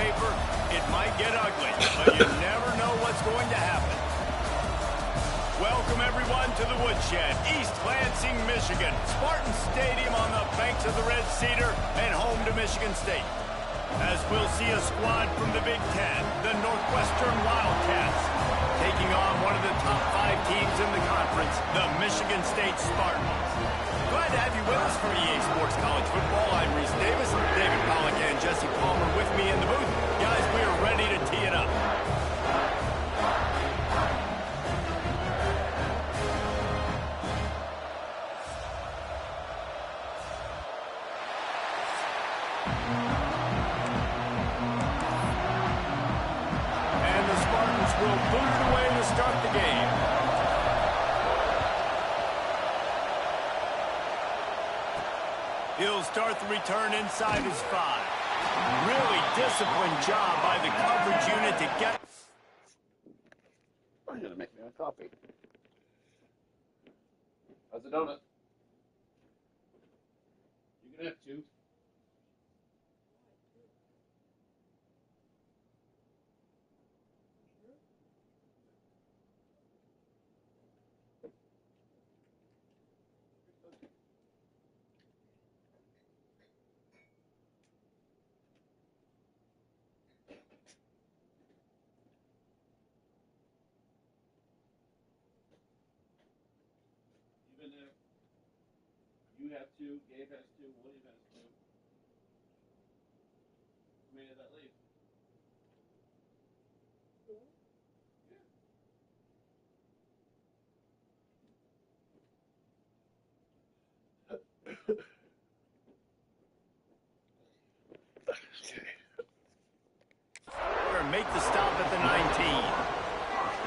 paper, it might get ugly, but you never know what's going to happen. Welcome, everyone, to the Woodshed, East Lansing, Michigan. Spartan Stadium on the banks of the Red Cedar and home to Michigan State. As we'll see a squad from the Big Ten, the Northwestern Wildcats, taking on one of the top 5 teams in the conference, the Michigan State Spartans. Glad to have you with us for EA Sports College Football. I'm Reese Davis, David Pollock and Jesse Palmer with me in the booth. Guys, we are ready to tee it up. And the Spartans will boot it away to start the game. He'll start the return inside his 5. Really disciplined job by the coverage unit to get... You're going to make me a coffee. How's the donut? You can have 2. Even if you have 2, Gabe has 2, William has 2. How many does that leave? 4? Yeah. Make the stop at the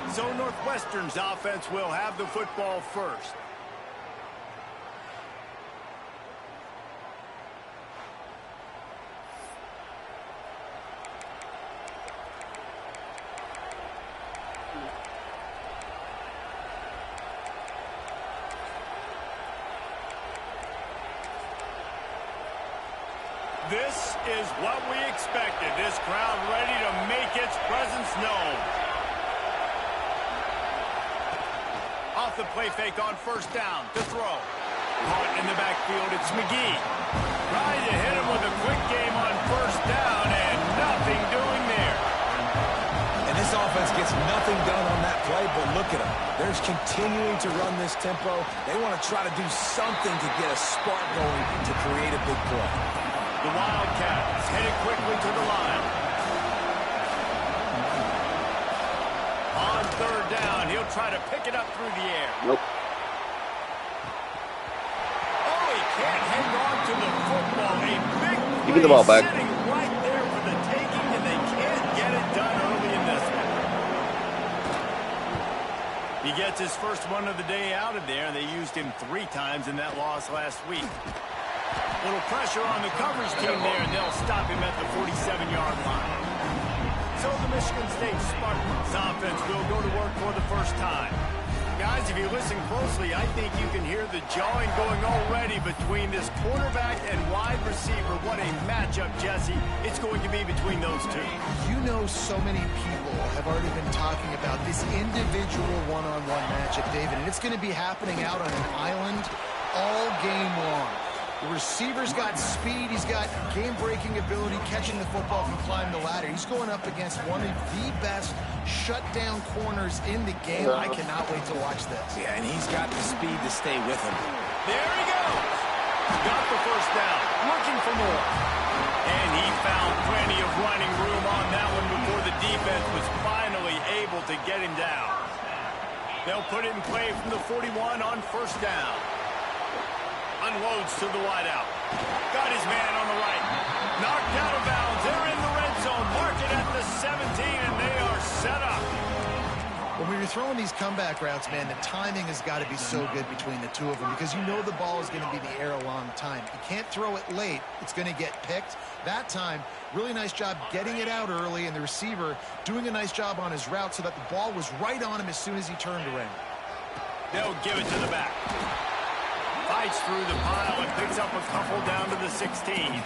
19. So Northwestern's offense will have the football first. This is what we expected. This crowd ready to make its presence known. Off the play fake on first down to throw. Caught in the backfield, it's McGee. Trying to hit him with a quick game on first down and nothing doing there. And this offense gets nothing done on that play, but look at them. They're just continuing to run this tempo. They want to try to do something to get a spark going to create a big play. The Wildcats headed quickly to the line. On third down, he'll try to pick it up through the air. Nope. Oh, he can't hang on to the football. A big play. Give me the ball back. Sitting right there for the taking, and they can't get it done early in this one. He gets his first one of the day out of there. They used him 3 times in that loss last week. Little pressure on the coverage team there, and they'll stop him at the 47-yard line. So the Michigan State Spartans offense will go to work for the first time. Guys, if you listen closely, I think you can hear the jawing going already between this quarterback and wide receiver. What a matchup, Jesse, it's going to be between those two. You know, so many people have already been talking about this individual one-on-one matchup, David, and it's going to be happening out on an island all game long. The receiver's got speed. He's got game-breaking ability, catching the football, can climb the ladder. He's going up against one of the best shutdown corners in the game. I cannot wait to watch this. Yeah, and he's got the speed to stay with him. There he goes. Got the first down, looking for more. And he found plenty of running room on that one before the defense was finally able to get him down. They'll put it in play from the 41 on first down. Unloads to the wideout. Got his man on the right. Knocked out of bounds. They're in the red zone. Mark it at the 17, and they are set up. When you're throwing these comeback routes, man, the timing has got to be so good between the two of them because you know the ball is going to be in the air a long time. You can't throw it late. It's going to get picked. That time, really nice job getting it out early, and the receiver doing a nice job on his route so that the ball was right on him as soon as he turned around. They'll give it to the back. Fights through the pile and picks up a couple down to the 16.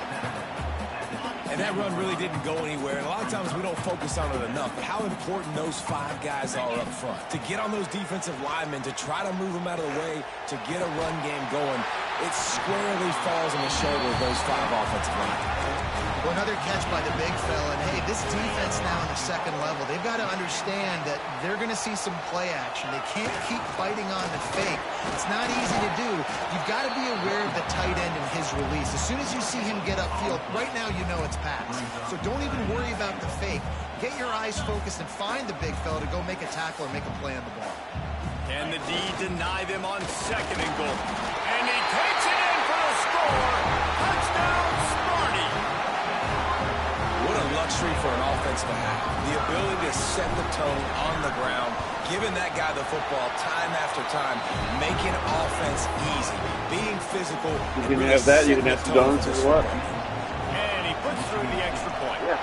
And that run really didn't go anywhere. And a lot of times we don't focus on it enough. But how important those 5 guys are up front. To get on those defensive linemen, to try to move them out of the way, to get a run game going, it squarely falls on the shoulder of those 5 offensive linemen. Well, another catch by the big fella. And, hey, this defense now in the second level, they've got to understand that they're going to see some play action. They can't keep fighting on the fake. It's not easy to do. You've got to be aware of the tight end and his release. As soon as you see him get upfield, right now you know it's pass. So don't even worry about the fake. Get your eyes focused and find the big fella to go make a tackle or make a play on the ball. Can the D deny them on 2nd and goal? And he takes it in for the score. Touchdown, Smarty. What a luxury for an offense to have. The ability to set the tone on the ground, giving that guy the football time after time, making offense easy, being physical. You can have that, you can have some donuts as well. And he puts through the extra point. Yeah.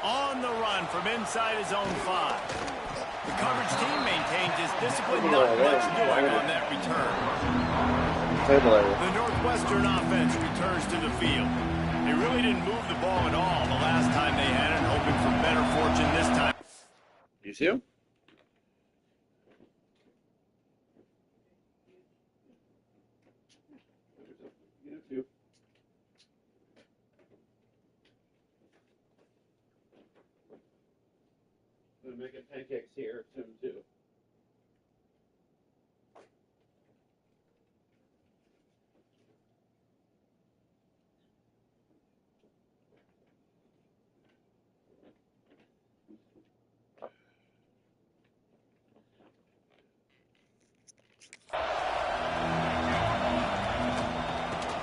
On the run from inside his own 5. The coverage team maintains his discipline, not much doing on that return. The Northwestern offense returns to the field. They really didn't move the ball at all the last time they had it, hoping for better fortune this time. You see him? I'm making pancakes here soon too.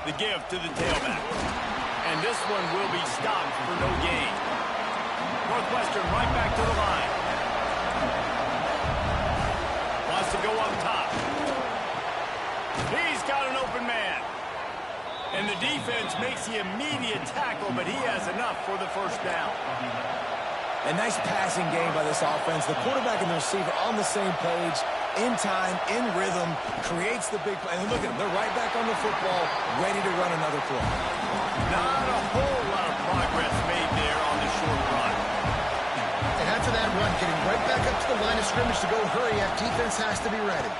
The give to the tailback. And this one will be stopped for no gain. Northwestern right back to the line. Wants to go up top. He's got an open man. And the defense makes the immediate tackle, but he has enough for the first down. A nice passing game by this offense. The quarterback and the receiver on the same page, in time, in rhythm, creates the big play. And look at them. They're right back on the football, ready to run another play. Not a whole lot of progress made there on the short run. And after that run, getting right back up to the line of scrimmage to go hurry up, defense has to be ready.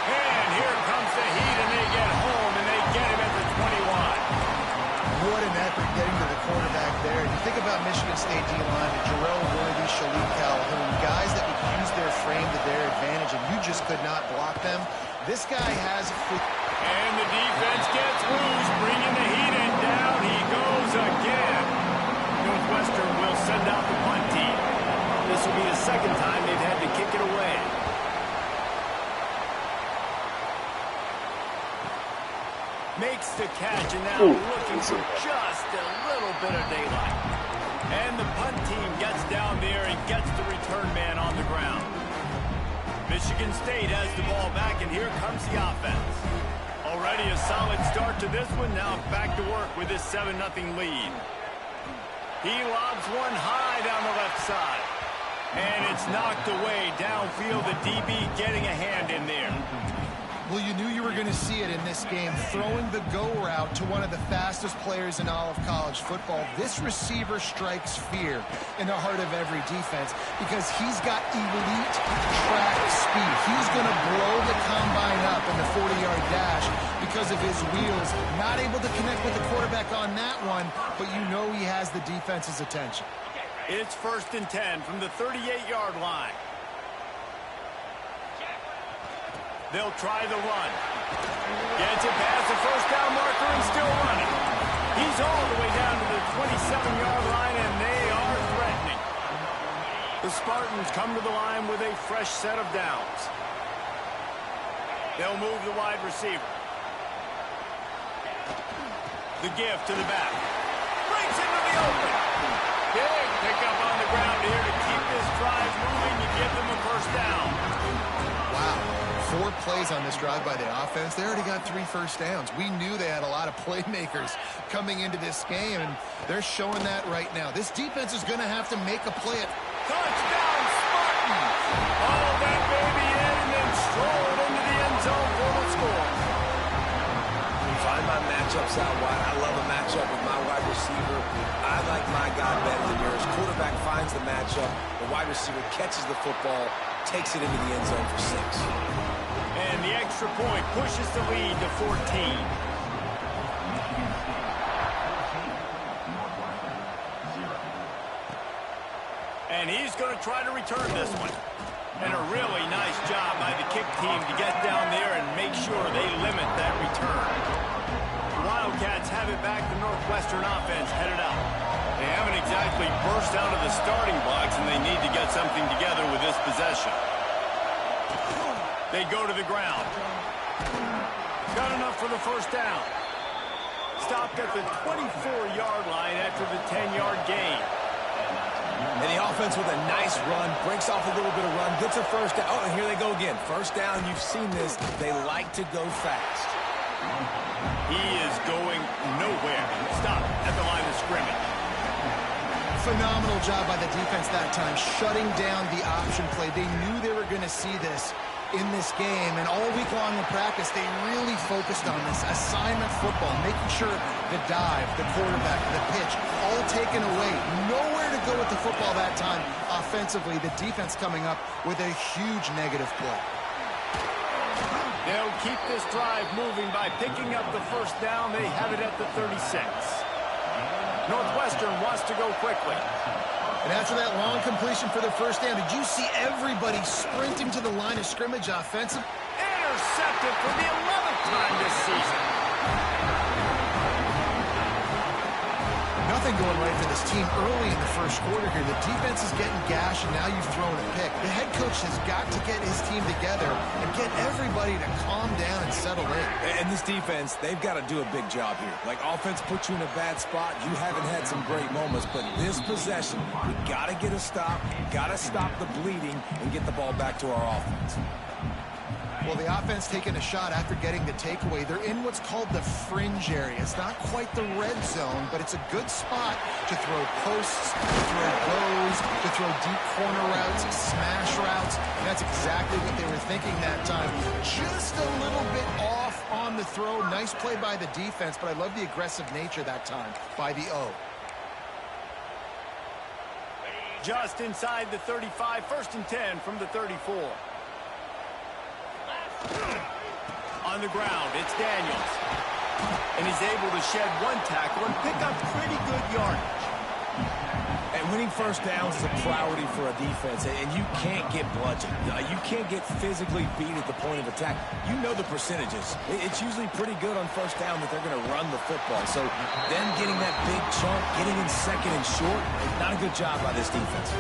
And here comes the heat, and they get home, and they get him at the 21. What an effort getting to the quarterback there. And you think about Michigan State D-line, Jarrell Worthy, Shalik Calhoun, guys that would use their frame to their advantage, and you just could not block them. This guy has... And the defense gets loose, bringing the heat, and down he goes again. Northwestern will send out the punt team. This will be the second time they've had to kick it away. Makes the catch, and now looking for just a little bit of daylight. And the punt team gets down there and gets the return man on the ground. Michigan State has the ball back, and here comes the offense. Already a solid start to this one. Now back to work with this 7-0 lead. He lobs one high down the left side. And it's knocked away downfield. The DB getting a hand in there. Well, you knew you were going to see it in this game, throwing the go route to one of the fastest players in all of college football. This receiver strikes fear in the heart of every defense because he's got elite track speed. He's going to blow the combine up in the 40-yard dash because of his wheels. Not able to connect with the quarterback on that one, but you know he has the defense's attention. It's 1st and 10 from the 38-yard line. They'll try the run. Gets it past the first down marker and still running. He's all the way down to the 27-yard line, and they are threatening. The Spartans come to the line with a fresh set of downs. They'll move the wide receiver. The give to the back. Breaks into the open. Big pickup on the ground here to keep this drive moving to give them a first down. Wow. 4 plays on this drive by the offense. They already got 3 first downs. We knew they had a lot of playmakers coming into this game, and they're showing that right now. This defense is going to have to make a play. Touchdown, Spartans! All that baby in and then strolled into the end zone for the score. matchups out wide. I love a matchup with my wide receiver. I like my guy better than yours. Quarterback finds the matchup. The wide receiver catches the football, takes it into the end zone for 6. And the extra point pushes the lead to 14. And he's going to try to return this one. And a really nice job by the kick team to get down there and make sure they limit that return. The Wildcats have it back. The Northwestern offense headed out. They haven't exactly burst out of the starting blocks, and they need to get something together with this possession. They go to the ground. Got enough for the first down. Stopped at the 24-yard line after the 10-yard gain. And the offense with a nice run, breaks off a little bit of run, gets a first down. Oh, and here they go again. First down, you've seen this. They like to go fast. He is going nowhere. Stop at the line of scrimmage. Phenomenal job by the defense that time, shutting down the option play. They knew they were going to see this in this game, and all week long in practice, they really focused on this assignment football, making sure the dive, the quarterback, the pitch, all taken away. Nowhere to go with the football that time offensively. The defense coming up with a huge negative play. They'll keep this drive moving by picking up the first down. They have it at the 36. Northwestern wants to go quickly. And after that long completion for the first down, did you see everybody sprinting to the line of scrimmage offensive? Intercepted for the 11th time this season. Nothing going right for this team early in the first quarter here. The defense is getting gashed, and now you've thrown a pick. The head coach has got to get his team together and get everybody to calm down and settle in. And this defense, they've got to do a big job here. Like, offense puts you in a bad spot. You haven't had some great moments, but this possession, we got to get a stop, got to stop the bleeding, and get the ball back to our offense. Well, the offense taking a shot after getting the takeaway. They're in what's called the fringe area. It's not quite the red zone, but it's a good spot to throw posts, to throw goes, to throw deep corner routes, smash routes. And that's exactly what they were thinking that time. Just a little bit off on the throw. Nice play by the defense, but I love the aggressive nature that time by the O. Just inside the 35, 1st and 10 from the 34. On the ground, it's Daniels. And he's able to shed one tackle and pick up pretty good yardage. And winning first downs is a priority for a defense, and you can't get bludgeoned. You can't get physically beat at the point of attack. You know the percentages. It's usually pretty good on first down that they're going to run the football. So them getting that big chunk, getting in second and short, not a good job by this defense.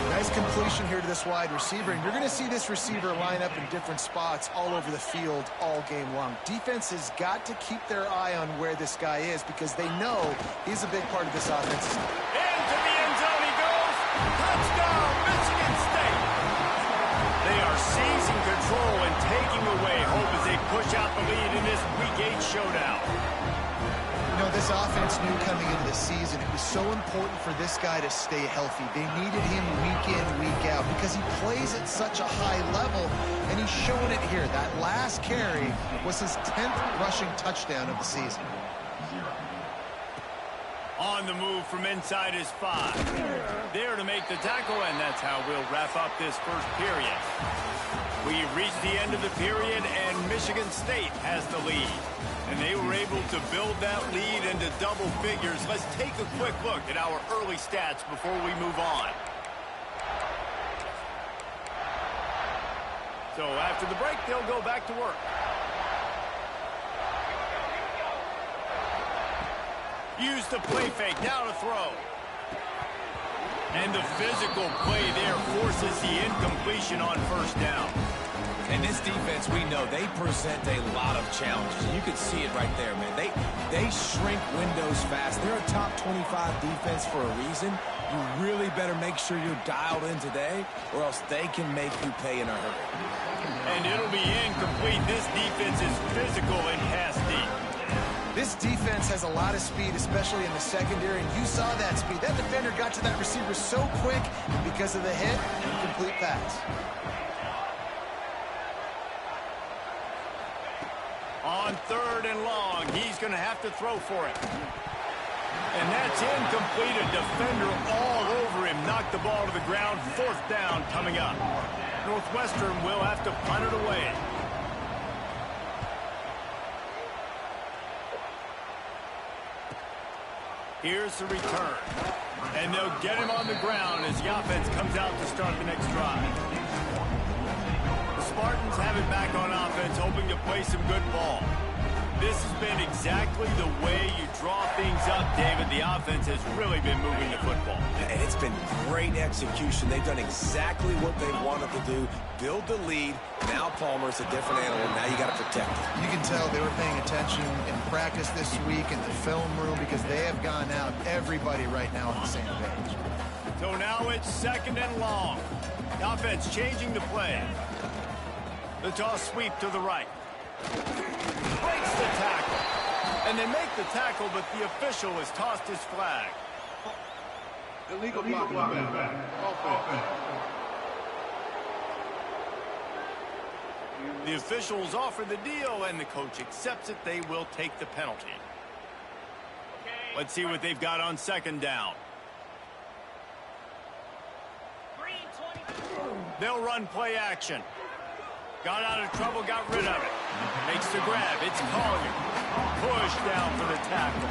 Nice completion here to this wide receiver, and you're going to see this receiver line up in different spots all over the field all game long. Defense has got to keep their eye on where this guy is because they know he's a big part of this offense. Into the end zone he goes. Touchdown, Michigan State. They are seizing control and taking away hope as they push out the lead in this Week 8 showdown. You know, this offense knew coming into the season it was so important for this guy to stay healthy. They needed him week in, week out because he plays at such a high level, and he's showing it here. That last carry was his 10th rushing touchdown of the season. On the move from inside his 5. There to make the tackle, and that's how we'll wrap up this first period. We've reached the end of the period, and Michigan State has the lead. And they were able to build that lead into double figures. Let's take a quick look at our early stats before we move on. So after the break, they'll go back to work. Use the play fake, now to throw. And the physical play there forces the incompletion on first down. And this defense, we know, they present a lot of challenges. You can see it right there, man. They shrink windows fast. They're a top 25 defense for a reason. You really better make sure you're dialed in today, or else they can make you pay in a hurry. And it'll be incomplete. This defense is physical and pass deep. This defense has a lot of speed, especially in the secondary, and you saw that speed. That defender got to that receiver so quick because of the hit, incomplete pass. On 3rd and long, he's going to have to throw for it. And that's incomplete. A defender all over him. Knocked the ball to the ground. 4th down coming up. Northwestern will have to punt it away. Here's the return. And they'll get him on the ground as the offense comes out to start the next drive. The Spartans have it back on offense, hoping to play some good ball. This has been exactly the way you draw things up, David. The offense has really been moving the football. And it's been great execution. They've done exactly what they wanted to do. Build the lead. Now Palmer's a different animal. Now you got to protect him. You can tell they were paying attention in practice this week in the film room because they have gone out, everybody right now on the same page. So now it's 2nd and long. The offense changing the play. The toss sweep to the right. Breaks the tackle. And they make the tackle, but the official has tossed his flag. Illegal block. Offense. The officials offer the deal, and the coach accepts it. They will take the penalty. Let's see what they've got on 2nd down. They'll run play action. Got out of trouble, got rid of it. Makes the grab. It's Collier. Push down for the tackle.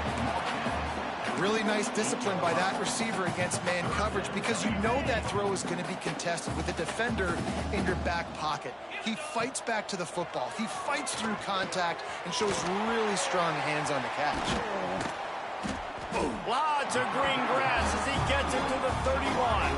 Really nice discipline by that receiver against man coverage because you know that throw is going to be contested with a defender in your back pocket. He fights back to the football. He fights through contact and shows really strong hands on the catch. Lots of green grass as he gets it to the 31.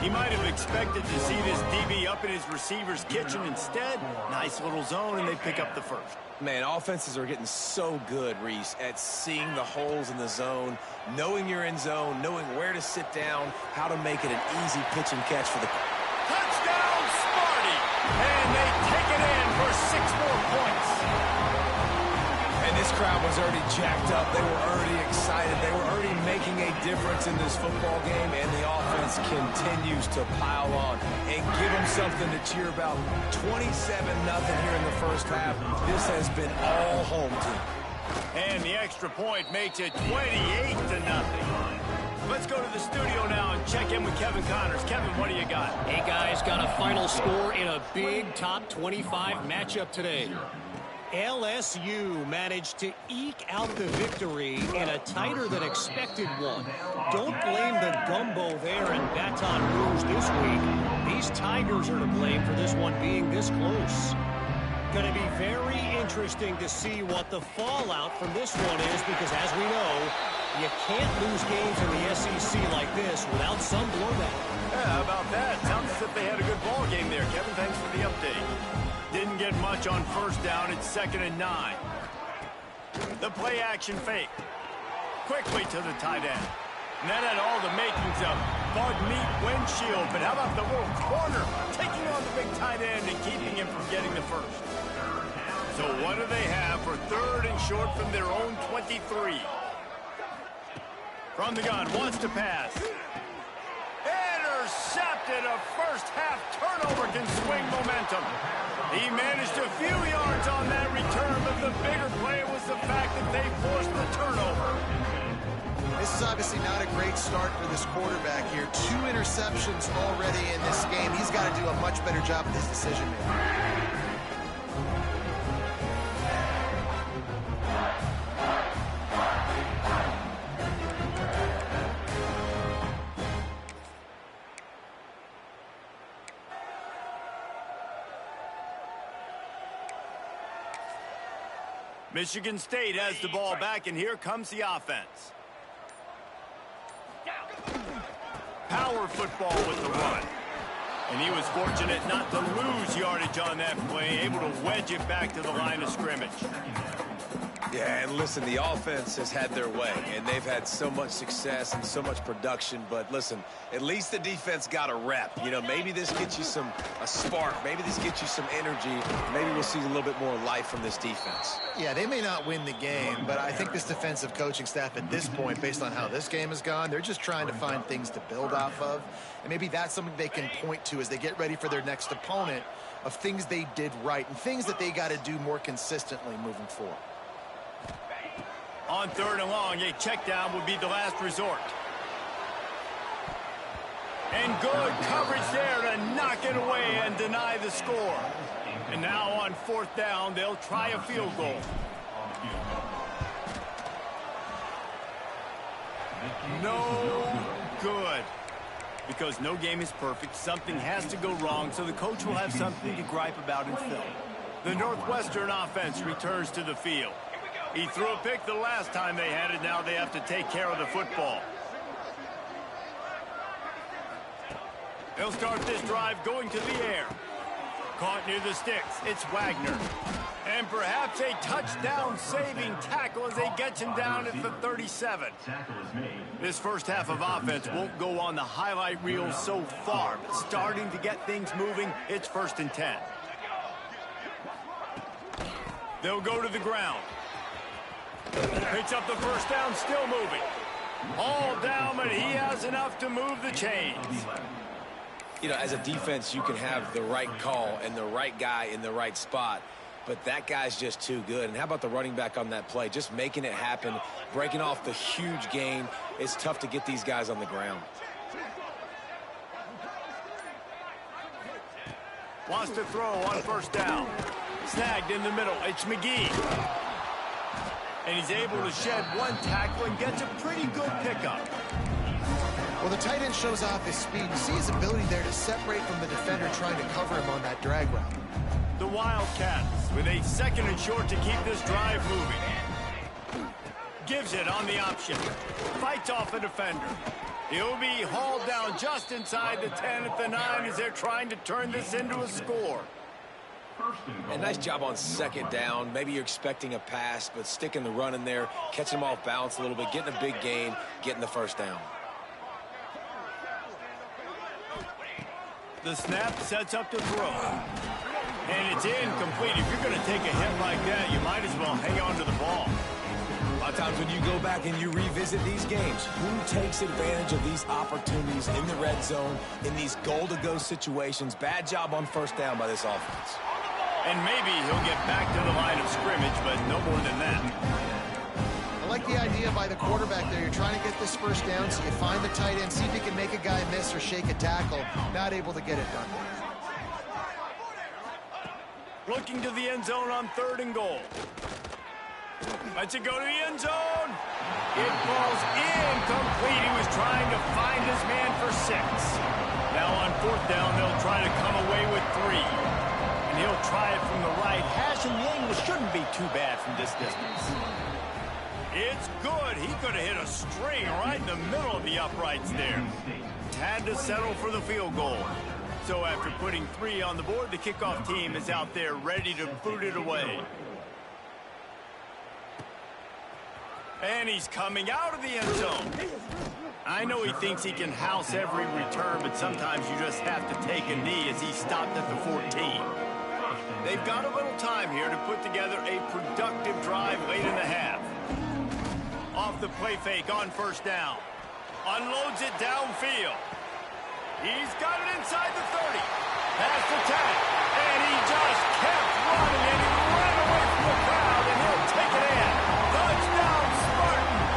He might have expected to see this DB up in his receiver's kitchen. Instead, nice little zone, and they pick up the 1st. Man, offenses are getting so good, Reese, at seeing the holes in the zone, knowing you're in zone, knowing where to sit down, how to make it an easy pitch and catch for the... Touchdown, Sparty! And they take it in for 6 more points. And this crowd was already jacked up. They were already excited. They were already making a difference in this football game, and the offense continues to pile on and give them something to cheer about. 27-0 here in the first half. This has been all home team. And the extra point makes it 28-0. Let's go to the studio now and check in with Kevin Connors. Kevin, what do you got? Hey, guys, got a final score in a big top 25 matchup today. LSU managed to eke out the victory in a tighter than expected one. Don't blame the gumbo there in Baton Rouge this week. These Tigers are to blame for this one being this close. Going to be very interesting to see what the fallout from this one is because, as we know, you can't lose games in the SEC like this without some blowback. Yeah, how about that? Sounds as if they had a good ball game there. Kevin, thanks for the update. Didn't get much on 1st down. It's 2nd and 9. The play action fake. Quickly to the tight end. And that had all the makings of bug meat windshield. But how about the little corner taking on the big tight end and keeping him from getting the 1st? So what do they have for 3rd and short from their own 23? From the gun, wants to pass. Intercepted. A first-half turnover can swing momentum. He managed a few yards on that return, but the bigger play was the fact that they forced the turnover. This is obviously not a great start for this quarterback here. 2 interceptions already in this game. He's got to do a much better job with his decision-making. Michigan State has the ball back, and here comes the offense. Power football with the run. And he was fortunate not to lose yardage on that play, able to wedge it back to the line of scrimmage. Yeah, and listen, the offense has had their way, and they've had so much success and so much production. But listen, at least the defense got a rep. You know, maybe this gets you a spark. Maybe this gets you some energy. Maybe we'll see a little bit more life from this defense. Yeah, they may not win the game, but I think this defensive coaching staff at this point, based on how this game has gone, they're just trying to find things to build off of. And maybe that's something they can point to as they get ready for their next opponent of things they did right and things that they got to do more consistently moving forward. On 3rd and long, a check down would be the last resort. And good coverage there to knock it away and deny the score. And now on 4th down, they'll try a field goal. No good. Because no game is perfect, something has to go wrong, so the coach will have something to gripe about in film. The Northwestern offense returns to the field. He threw a pick the last time they had it. Now they have to take care of the football. They'll start this drive going to the air. Caught near the sticks. It's Wagner. And perhaps a touchdown-saving tackle as they get him down at the 37. This first half of offense won't go on the highlight reel so far, but starting to get things moving, it's 1st and 10. They'll go to the ground. Picks up the first down, still moving. All down, but he has enough to move the chains. You know, as a defense, you can have the right call and the right guy in the right spot, but that guy's just too good. And how about the running back on that play? Just making it happen, breaking off the huge gain. It's tough to get these guys on the ground. Wants to throw on 1st down. Snagged in the middle. It's McGee. And he's able to shed one tackle and gets a pretty good pickup. Well, the tight end shows off his speed. You see his ability there to separate from the defender trying to cover him on that drag route. The Wildcats with a 2nd and short to keep this drive moving. Gives it on the option. Fights off a defender. He'll be hauled down just inside the 10 at the 9 as they're trying to turn this into a score. A nice job on 2nd down. Maybe you're expecting a pass, but sticking the run in there, catching them off balance a little bit, getting a big gain, getting the 1st down. The snap sets up to throw. And it's incomplete. If you're going to take a hit like that, you might as well hang on to the ball. A lot of times when you go back and you revisit these games, who takes advantage of these opportunities in the red zone, in these goal-to-go situations? Bad job on 1st down by this offense. And maybe he'll get back to the line of scrimmage, but no more than that. I like the idea by the quarterback there. You're trying to get this 1st down, so you find the tight end, see if you can make a guy miss or shake a tackle. Not able to get it done. Looking to the end zone on 3rd and goal. Lets it go to the end zone. It falls incomplete. He was trying to find his man for 6. Now on 4th down, they'll try to come away with 3. And he'll try it from the right hash, and the angle shouldn't be too bad from this distance. It's good. He could have hit a string right in the middle of the uprights there. Had to settle for the field goal. So after putting 3 on the board, the kickoff team is out there ready to boot it away. And he's coming out of the end zone. I know he thinks he can house every return, but sometimes you just have to take a knee as he stopped at the 14. They've got a little time here to put together a productive drive late in the half. Off the play fake on 1st down. Unloads it downfield. He's got it inside the 30. Past the 10. And he just kept running, and he ran away from the crowd, and he'll take it in. Touchdown, Spartans!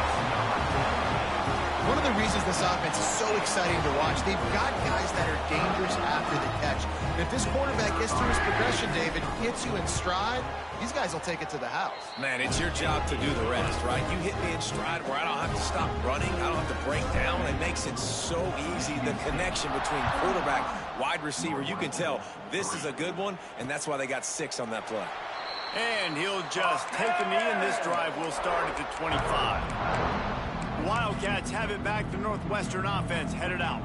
One of the reasons this offense is so exciting to watch, they've got guys that are dangerous after the catch. And if this quarterback gets through his progression, David, hits you in stride, these guys will take it to the house. Man, it's your job to do the rest, right? You hit me in stride where I don't have to stop running. I don't have to break down. It makes it so easy, the connection between quarterback, wide receiver. You can tell this is a good one, and that's why they got 6 on that play. And he'll just take a knee, and this drive will start at the 25. Wildcats have it back. The Northwestern offense headed out.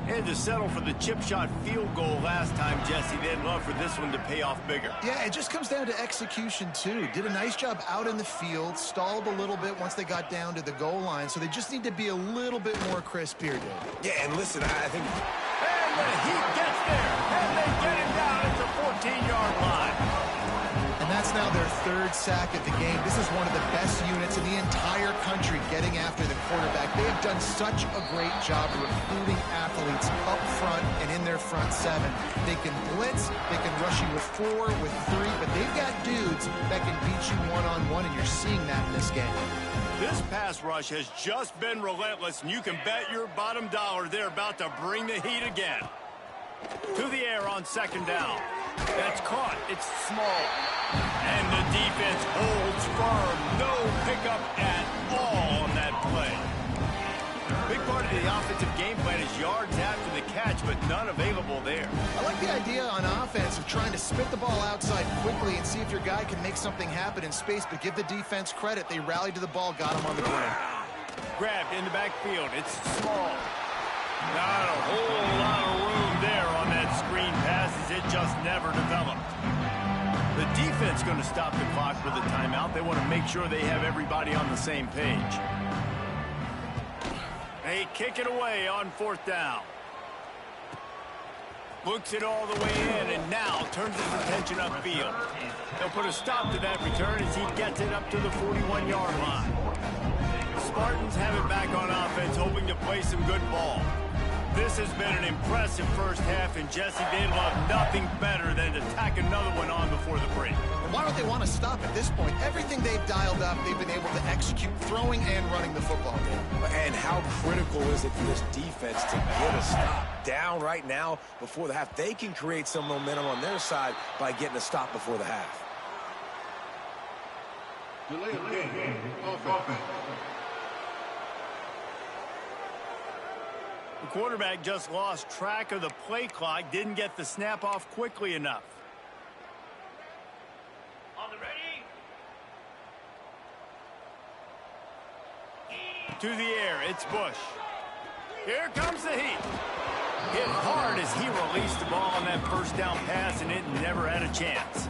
Had to settle for the chip shot field goal last time, Jesse. They'd love for this one to pay off bigger. Yeah, it just comes down to execution, too. Did a nice job out in the field, stalled a little bit once they got down to the goal line, so they just need to be a little bit more crisp here, Dave. Yeah, and listen, I think... And the Heat gets there, and they get him down at the 14-yard line. And that's now their 3rd sack of the game. This is one of the best units in the entire country country getting after the quarterback. They have done such a great job recruiting athletes up front and in their front seven. They can blitz, they can rush you with 4, with 3, but they've got dudes that can beat you one-on-one, and you're seeing that in this game. This pass rush has just been relentless, and you can bet your bottom dollar they're about to bring the heat again. To the air on second down. That's caught. It's small. And the defense holds firm. No pickup at all on that play. Big part of the offensive game plan is yards after the catch, but none available there. I like the idea on offense of trying to spit the ball outside quickly and see if your guy can make something happen in space, but give the defense credit. They rallied to the ball, got him on the ground. Grabbed in the backfield. It's small. Not a whole lot of room there on that screen pass as it just never developed. The defense going to stop the clock with a timeout. They want to make sure they have everybody on the same page. They kick it away on fourth down. Looks it all the way in and now turns his attention upfield. They'll put a stop to that return as he gets it up to the 41-yard line. Spartans have it back on offense, hoping to play some good ball. This has been an impressive first half, and Jesse, they'd love nothing better than to tack another one on before the break. Why don't they want to stop at this point? Everything they've dialed up, they've been able to execute, throwing and running the football game. And how critical is it for this defense to get a stop down right now before the half? They can create some momentum on their side by getting a stop before the half. Delay of game. Offense. The quarterback just lost track of the play clock, didn't get the snap off quickly enough. On the ready. To the air, it's Bush. Here comes the heat. Hit hard as he released the ball on that first down pass, and it never had a chance.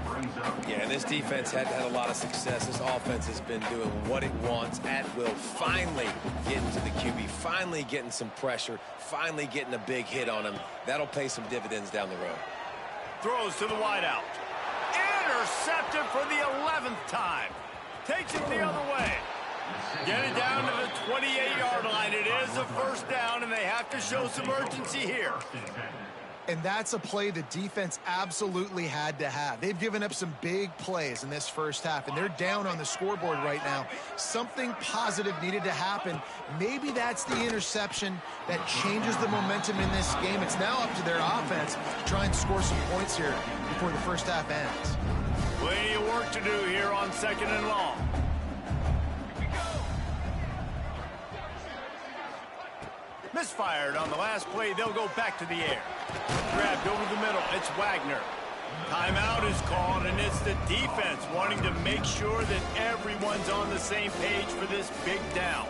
Yeah, this defense had a lot of success. This offense has been doing what it wants at will. Finally getting to the QB, finally getting some pressure, finally getting a big hit on him. That'll pay some dividends down the road. Throws to the wideout. Intercepted for the 11th time. Takes it the other way. Get it down to the 28-yard line. It is a first down, and they have to show some urgency here. And that's a play the defense absolutely had to have. They've given up some big plays in this first half, and they're down on the scoreboard right now. Something positive needed to happen. Maybe that's the interception that changes the momentum in this game. It's now up to their offense to try and score some points here before the first half ends. Plenty of work to do here on second and long. Misfired on the last play. They'll go back to the air. Grabbed over the middle. It's Wagner. Timeout is called, and it's the defense wanting to make sure that everyone's on the same page for this big down.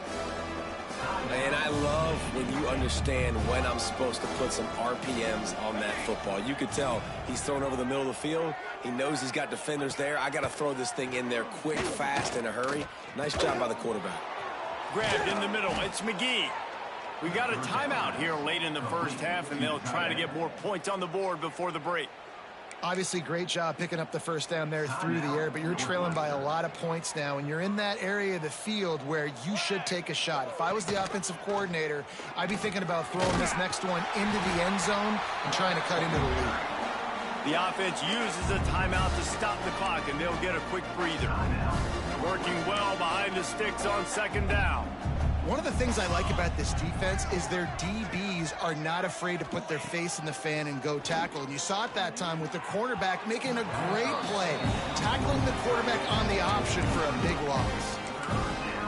And I love when you understand when I'm supposed to put some RPMs on that football. You could tell he's thrown over the middle of the field. He knows he's got defenders there. I got to throw this thing in there quick, fast, in a hurry. Nice job by the quarterback. Grabbed in the middle. It's McGee. We got a timeout here late in the first half, and they'll try to get more points on the board before the break. Obviously, great job picking up the first down there through the air, but you're trailing by a lot of points now, and you're in that area of the field where you should take a shot. If I was the offensive coordinator, I'd be thinking about throwing this next one into the end zone and trying to cut into the lead. The offense uses a timeout to stop the clock, and they'll get a quick breather. Working well behind the sticks on second down. One of the things I like about this defense is their DBs are not afraid to put their face in the fan and go tackle. And you saw it that time with the cornerback making a great play, tackling the quarterback on the option for a big loss.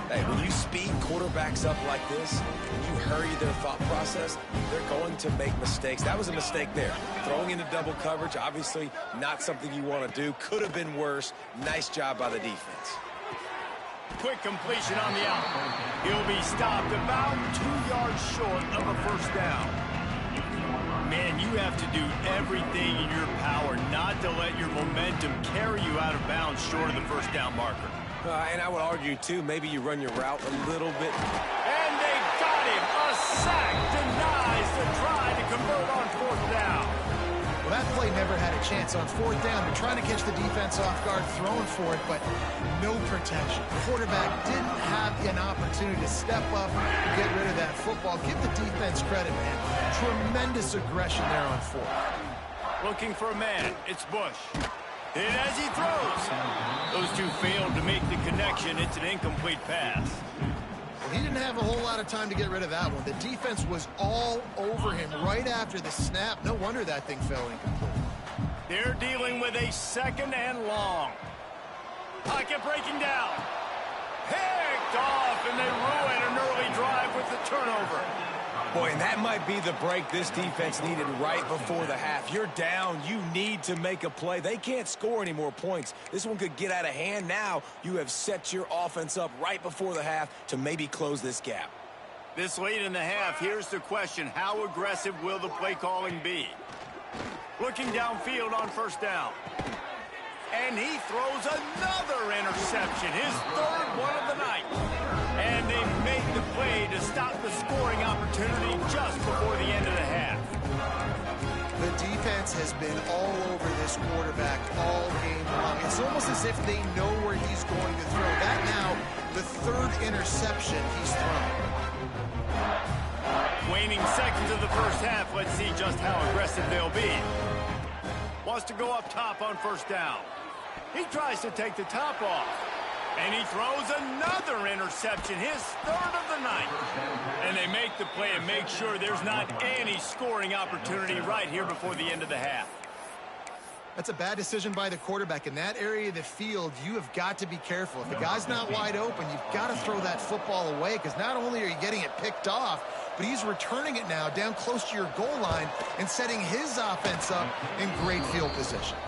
Hey, when you speed quarterbacks up like this, you hurry their thought process, they're going to make mistakes. That was a mistake there. Throwing into double coverage, obviously not something you want to do. Could have been worse. Nice job by the defense. Quick completion on the out. He'll be stopped about 2 yards short of a first down. Man, you have to do everything in your power not to let your momentum carry you out of bounds short of the first down marker. And I would argue, too, maybe you run your route a little bit. And they got him. A sack denies the try to convert on fourth down. Well, that play never had a chance. On fourth down, they're trying to catch the defense off guard, throwing for it, but no protection. The quarterback didn't have an opportunity to step up and get rid of that football. Give the defense credit, man. Tremendous aggression there on fourth. Looking for a man. It's Bush. And as he throws, those two failed to make the connection. It's an incomplete pass. He didn't have a whole lot of time to get rid of that one. The defense was all over him right after the snap. No wonder that thing fell incomplete. They're dealing with a 2nd and long. Pocket breaking down. Picked off, and they ruin an early drive with the turnover. Boy, and that might be the break this defense needed right before the half. You're down. You need to make a play. They can't score any more points. This one could get out of hand. Now you have set your offense up right before the half to maybe close this gap. This late in the half, here's the question. How aggressive will the play calling be? Looking downfield on 1st down. And he throws another interception, his 3rd one of the night. And they make the play to stop the scoring opportunity just before the end of the half. The defense has been all over this quarterback all game long. It's almost as if they know where he's going to throw. That now, the 3rd interception he's thrown. Waning seconds of the first half. Let's see just how aggressive they'll be. Wants to go up top on 1st down. He tries to take the top off. And he throws another interception, his 3rd of the night. And they make the play and make sure there's not any scoring opportunity right here before the end of the half. That's a bad decision by the quarterback. In that area of the field, you have got to be careful. If the guy's not wide open, you've got to throw that football away, because not only are you getting it picked off, but he's returning it now down close to your goal line and setting his offense up in great field position.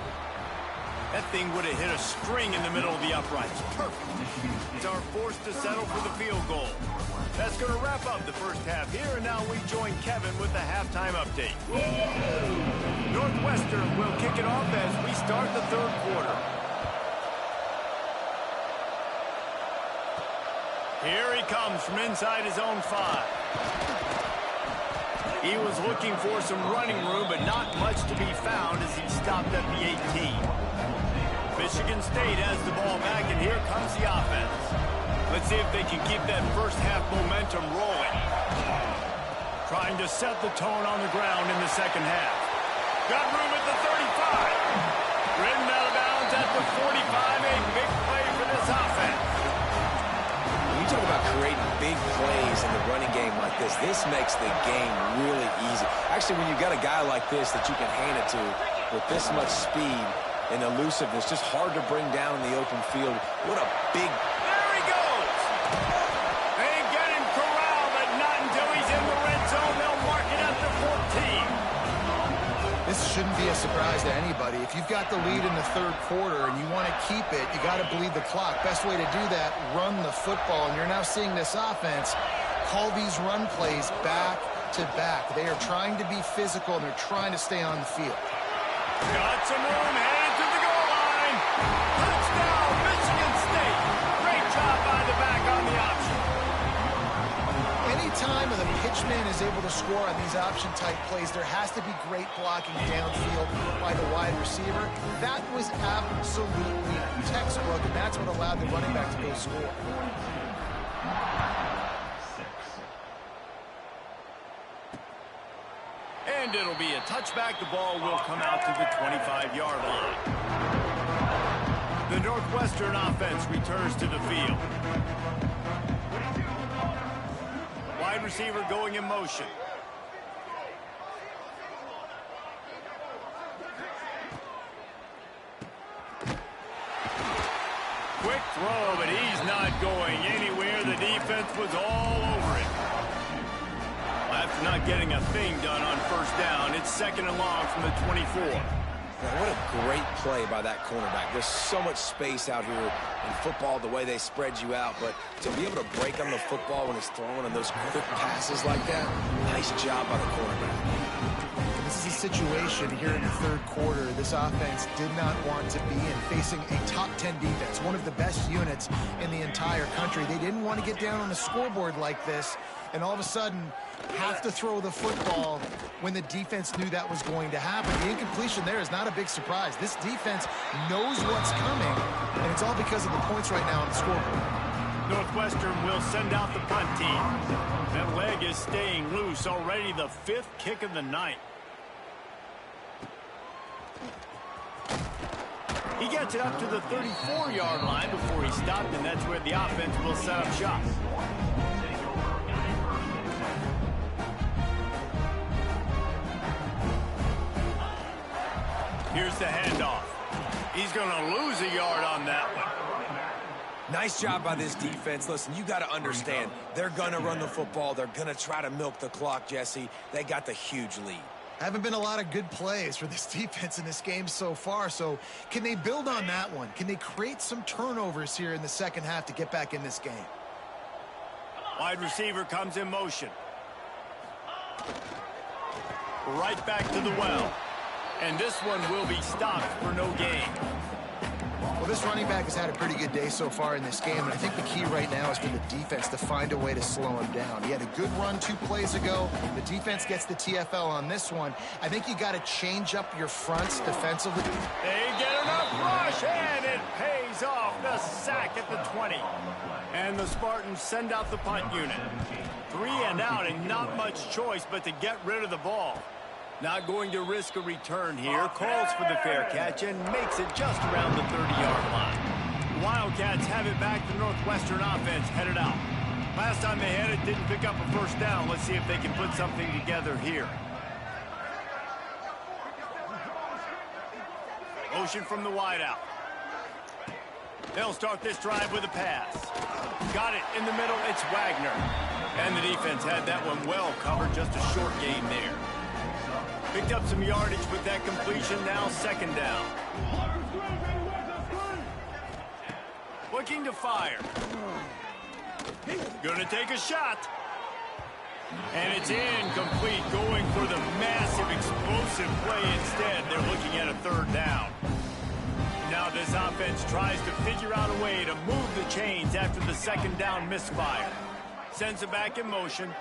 That thing would have hit a string in the middle of the uprights. Perfect. It's our forced to settle for the field goal. That's going to wrap up the first half here, and now we join Kevin with the halftime update. Northwestern will kick it off as we start the 3rd quarter. Here he comes from inside his own 5. He was looking for some running room, but not much to be found as he stopped at the 18. Michigan State has the ball back, and here comes the offense. Let's see if they can keep that first half momentum rolling. Trying to set the tone on the ground in the 2nd half. Got room at the 35. Ridden out of bounds at the 45. A big play for this offense. When you talk about creating big plays in the running game like this makes the game really easy. Actually, when you've got a guy like this that you can hand it to with this much speed and elusiveness, just hard to bring down in the open field. What a big... There he goes! They get him corralled, but not until he's in the red zone. They'll mark it at the 14. This shouldn't be a surprise to anybody. If you've got the lead in the 3rd quarter and you want to keep it, you got to bleed the clock. Best way to do that, run the football. And you're now seeing this offense call these run plays back to back. They are trying to be physical, and they're trying to stay on the field. Got some room, headed to the goal line. Touchdown, Michigan State. Great job by the back on the option. Anytime the pitchman is able to score on these option-type plays, there has to be great blocking downfield by the wide receiver. That was absolutely textbook, and that's what allowed the running back to go score. And it'll be a touchback. The ball will come out to the 25-yard line. The Northwestern offense returns to the field. Wide receiver going in motion. Quick throw, but he's not going anywhere. The defense was all over it. After not getting a thing done on 1st down, it's 2nd and long from the 24. Man, what a great play by that cornerback. There's so much space out here in football, the way they spread you out, but to be able to break on the football when it's thrown on those quick passes like that, nice job by the cornerback. This is a situation here in the 3rd quarter this offense did not want to be in, facing a top 10 defense, one of the best units in the entire country. They didn't want to get down on the scoreboard like this, and all of a sudden have to throw the football when the defense knew that was going to happen. The incompletion there is not a big surprise. This defense knows what's coming, and it's all because of the points right now on the scoreboard. Northwestern will send out the punt team. That leg is staying loose, already the 5th kick of the night. He gets it up to the 34-yard line before he stopped, and that's where the offense will set up shop. Here's the handoff. He's going to lose a yard on that one. Nice job by this defense. Listen, you got to understand, they're going to run the football. They're going to try to milk the clock, Jesse. They got the huge lead. Haven't been a lot of good plays for this defense in this game so far, so can they build on that one? Can they create some turnovers here in the second half to get back in this game? Wide receiver comes in motion. Right back to the well. And this one will be stopped for no gain. Well, this running back has had a pretty good day so far in this game, and I think the key right now is for the defense to find a way to slow him down. He had a good run 2 plays ago. The defense gets the TFL on this one. I think you got to change up your fronts defensively. They get enough rush, and it pays off. The sack at the 20. And the Spartans send out the punt unit. 3 and out, and not much choice but to get rid of the ball. Not going to risk a return here. Calls for the fair catch and makes it just around the 30-yard line. The Wildcats have it back. The Northwestern offense headed out. Last time they had it, didn't pick up a first down. Let's see if they can put something together here. Motion from the wideout. They'll start this drive with a pass. Got it in the middle. It's Wagner. And the defense had that one well covered. Just a short gain there. Picked up some yardage with that completion. Now 2nd down. Looking to fire. Going to take a shot. And it's incomplete. Going for the massive explosive play instead. They're looking at a 3rd down. Now this offense tries to figure out a way to move the chains after the 2nd down misfire. Sends it back in motion.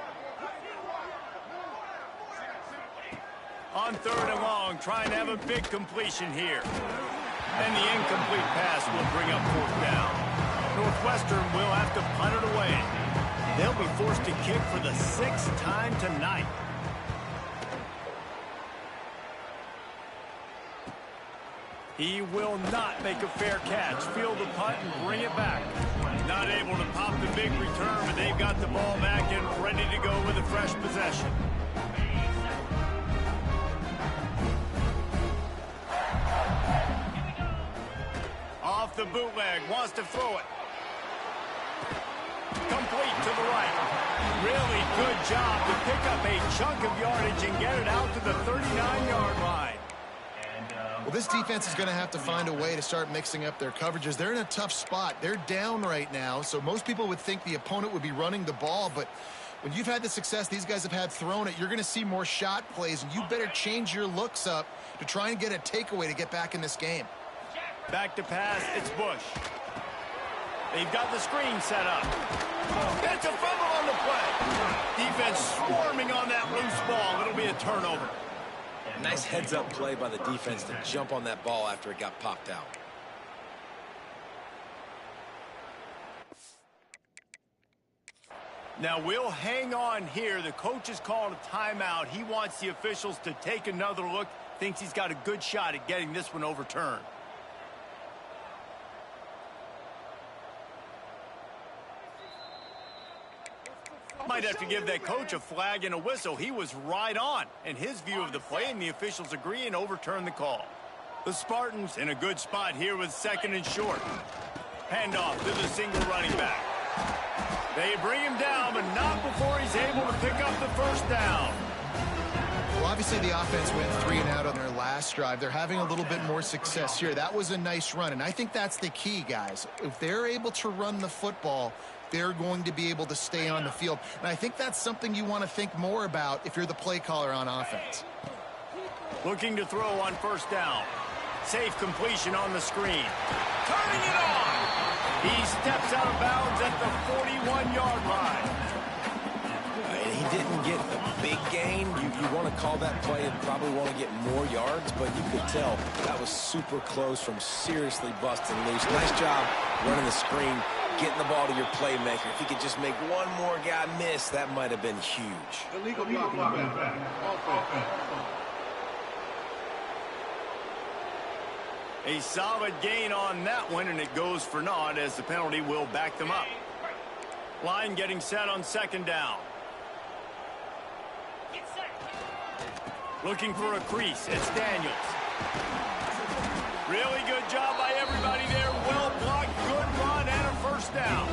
On 3rd and long, trying to have a big completion here. And the incomplete pass will bring up 4th down. Northwestern will have to punt it away. They'll be forced to kick for the 6th time tonight. He will not make a fair catch. Field the punt and bring it back. Not able to pop the big return, but they've got the ball back and ready to go with a fresh possession. Off the bootleg, wants to throw it. Complete to the right. Really good job to pick up a chunk of yardage and get it out to the 39-yard line. Well, this defense is going to have to find a way to start mixing up their coverages. They're in a tough spot. They're down right now, so most people would think the opponent would be running the ball, but when you've had the success these guys have had throwing it, you're going to see more shot plays, and you better change your looks up to try and get a takeaway to get back in this game. Back to pass, it's Bush. They've got the screen set up. That's a fumble on the play. Defense swarming on that loose ball. It'll be a turnover. Nice heads-up play by the defense to jump on that ball after it got popped out. Now we'll hang on here. The coach has called a timeout. He wants the officials to take another look. Thinks he's got a good shot at getting this one overturned. Might have to give that coach a flag and a whistle. He was right on in his view of the play, and the officials agree and overturn the call. The Spartans in a good spot here with 2nd and short. Handoff to the single running back. They bring him down, but not before he's able to pick up the 1st down. Well, obviously the offense went 3 and out on their last drive. They're having a little bit more success here. That was a nice run, and I think that's the key, guys. If they're able to run the football, they're going to be able to stay on the field. And I think that's something you want to think more about if you're the play caller on offense. Looking to throw on 1st down. Safe completion on the screen. Turning it on. He steps out of bounds at the 41-yard line. And he didn't get a big gain. You want to call that play and probably want to get more yards, but you could tell that was super close from seriously busting loose. Nice job running the screen, getting the ball to your playmaker. If he could just make one more guy miss, that might have been huge. Illegal blocking back. A solid gain on that one, and it goes for naught as the penalty will back them up. Line getting set on second down. Looking for a crease. It's Daniels. Really good job by everybody there. Well blocked, good run, and a first down.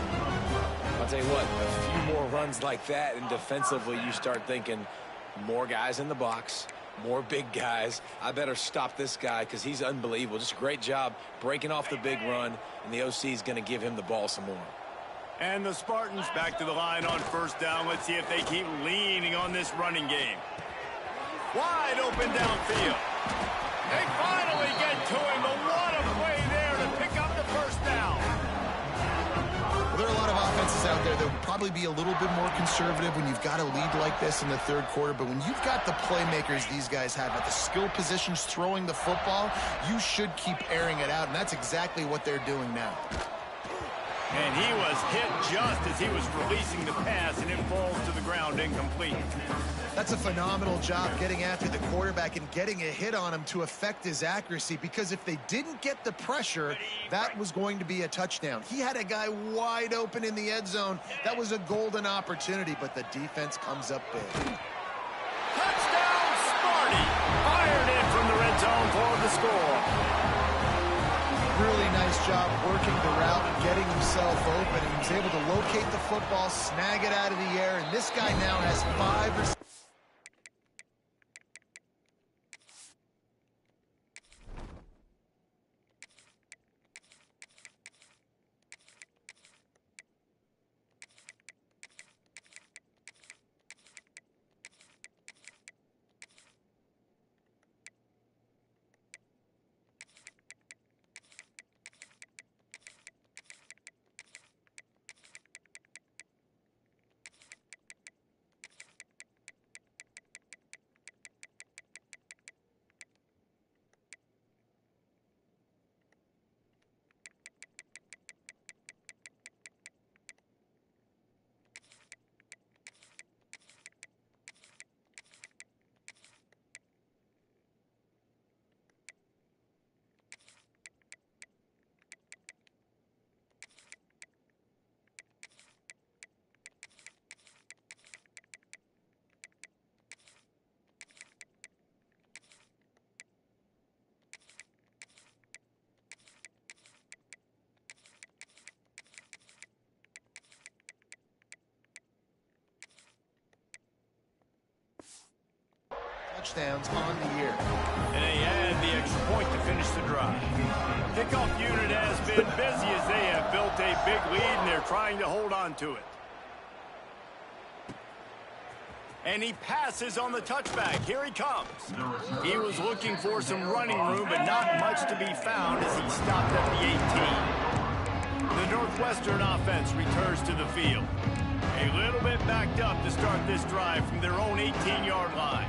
I'll tell you what, a few more runs like that, and defensively you start thinking more guys in the box, more big guys. I better stop this guy because he's unbelievable. Just a great job breaking off the big run, and the OC is going to give him the ball some more. And the Spartans back to the line on first down. Let's see if they keep leaning on this running game. Wide open downfield. They finally get to him, but what a play there to pick up the first down. Well, there are a lot of offenses out there that would probably be a little bit more conservative when you've got a lead like this in the third quarter, but when you've got the playmakers these guys have at the skill positions throwing the football, you should keep airing it out, and that's exactly what they're doing now. And he was hit just as he was releasing the pass, and it falls to the ground incomplete. That's a phenomenal job getting after the quarterback and getting a hit on him to affect his accuracy, because if they didn't get the pressure, that was going to be a touchdown. He had a guy wide open in the end zone. That was a golden opportunity, but the defense comes up big. Touchdown, Sparty! Fired in from the red zone for the score. Really nice job working the route and getting himself open. He was able to locate the football, snag it out of the air, and this guy now has 5 or 6. Touchdowns on the year. And they add the extra point to finish the drive. Kickoff unit has been busy as they have built a big lead, and they're trying to hold on to it. And he passes on the touchback. Here he comes. He was looking for some running room, but not much to be found as he stopped at the 18. The Northwestern offense returns to the field. A little bit backed up to start this drive from their own 18-yard line.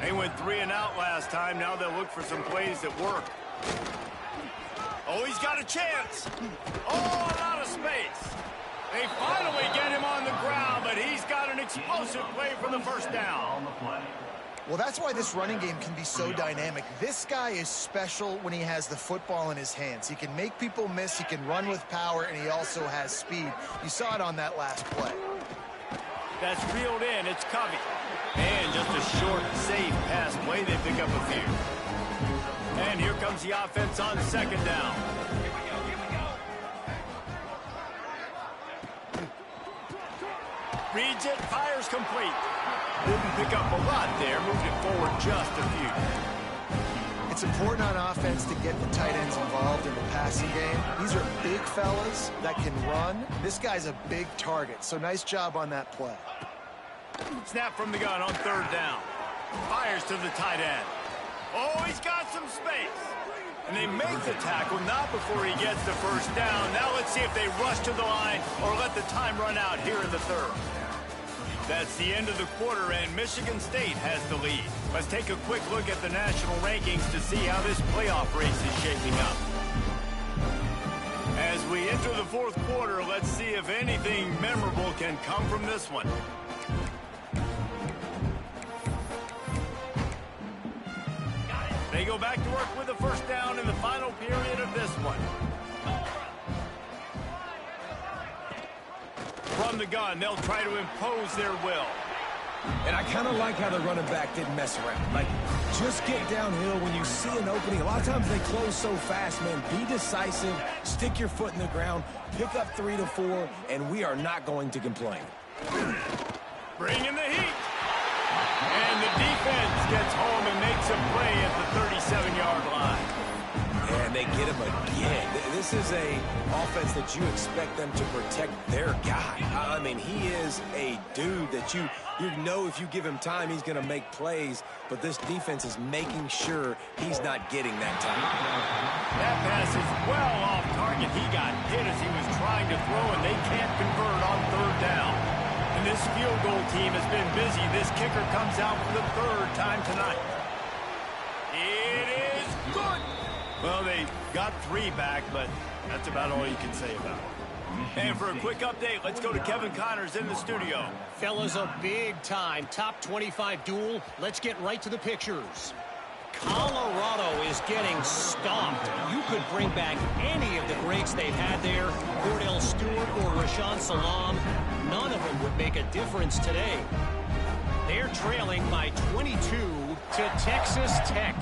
They went 3 and out last time. Now they'll look for some plays that work. Oh, he's got a chance. Oh, a lot of space. They finally get him on the ground, but he's got an explosive play for the first down. Well, that's why this running game can be so dynamic. This guy is special when he has the football in his hands. He can make people miss, he can run with power, and he also has speed. You saw it on that last play. That's reeled in. It's Covey. And just a short, safe pass play. They pick up a few. And here comes the offense on second down. Reads it, fires complete. Didn't pick up a lot there. Moved it forward just a few. It's important on offense to get the tight ends involved in the passing game. These are big fellas that can run. This guy's a big target, so nice job on that play. Snap from the gun on third down. Fires to the tight end. Oh, he's got some space. And they make the tackle, not before he gets the first down. Now let's see if they rush to the line or let the time run out here in the third. That's the end of the quarter, and Michigan State has the lead. Let's take a quick look at the national rankings to see how this playoff race is shaping up. As we enter the fourth quarter, let's see if anything memorable can come from this one. They go back to work with a first down in the final period of this one. From the gun, they'll try to impose their will. And I kind of like how the running back didn't mess around. Like, just get downhill when you see an opening. A lot of times they close so fast, man. Be decisive, stick your foot in the ground, pick up 3 to 4, and we are not going to complain. Bring in the heat. And the defense gets home and makes a play at the 37-yard line. And they get him again. This is a offense that you expect them to protect their guy. I mean, he is a dude that you know if you give him time, he's going to make plays. But this defense is making sure he's not getting that time. That pass is well off target. He got hit as he was trying to throw, and they can't convert on third down. And this field goal team has been busy. This kicker comes out for the third time tonight. It is good. Well, they got 3 back, but that's about all you can say about it. And for a quick update, let's go to Kevin Connors in the studio. Fellas, a big-time top 25 duel. Let's get right to the pictures. Colorado is getting stomped. You could bring back any of the greats they've had there, Cordell Stewart or Rashaan Salam. None of them would make a difference today. They're trailing by 22 to Texas Tech.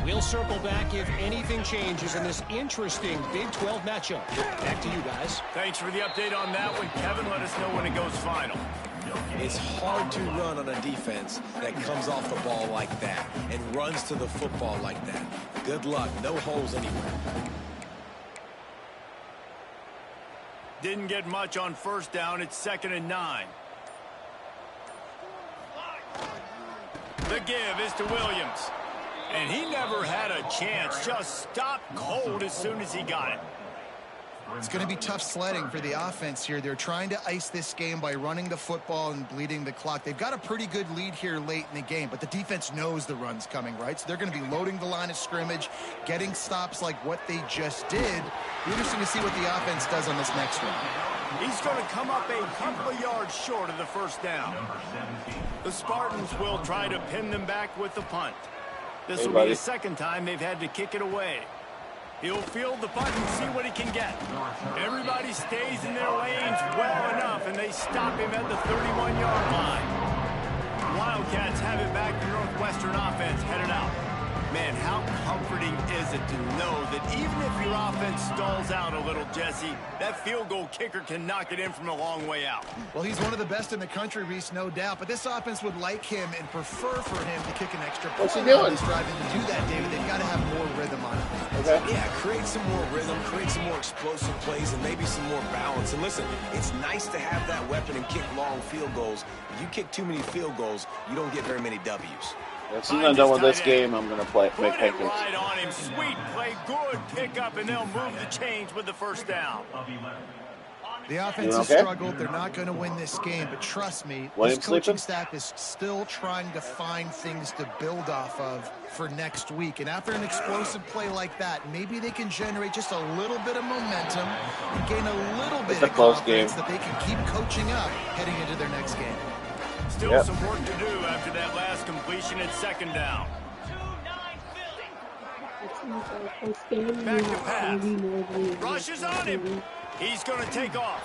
We'll circle back if anything changes in this interesting Big 12 matchup. Back to you guys. Thanks for the update on that one, Kevin. Let us know when it goes final. It's hard to run on a defense that comes off the ball like that and runs to the football like that. Good luck. No holes anywhere. Didn't get much on first down. It's 2nd and 9. The give is to Williams. And he never had a chance. Just stopped cold as soon as he got it. It's going to be tough sledding for the offense here. They're trying to ice this game by running the football and bleeding the clock. They've got a pretty good lead here late in the game, but the defense knows the run's coming, right? So they're going to be loading the line of scrimmage, getting stops like what they just did. Be interesting to see what the offense does on this next one. He's going to come up a couple of yards short of the first down. The Spartans will try to pin them back with the punt. This will be the second time they've had to kick it away. He'll field the punt and see what he can get. Everybody stays in their lanes well enough, and they stop him at the 31-yard line. Wildcats have it back to Northwestern offense headed out. Man, how comforting is it to know that even if your offense stalls out a little, Jesse, that field goal kicker can knock it in from a long way out. Well, he's one of the best in the country, Reese, no doubt. But this offense would like him and prefer for him to kick an extra point. What's he doing? Driving to do that, David. They've got to have more rhythm on it. Okay. Yeah, create some more rhythm, create some more explosive plays, and maybe some more balance. And listen, it's nice to have that weapon and kick long field goals. If you kick too many field goals, you don't get very many W's. As soon as I'm done with this game, I'm going to make pancakes. Right on him. Sweet play. Good pickup, and they'll move the chains with the first down. The offense has struggled. They're not going to win this game, but trust me, this coaching staff is still trying to find things to build off of for next week. And after an explosive play like that, maybe they can generate just a little bit of momentum and gain a little bit of confidence that they can keep coaching up heading into their next game. Still some work to do after that last completion at 2nd down. Back to pass. Rushes on him. He's going to take off.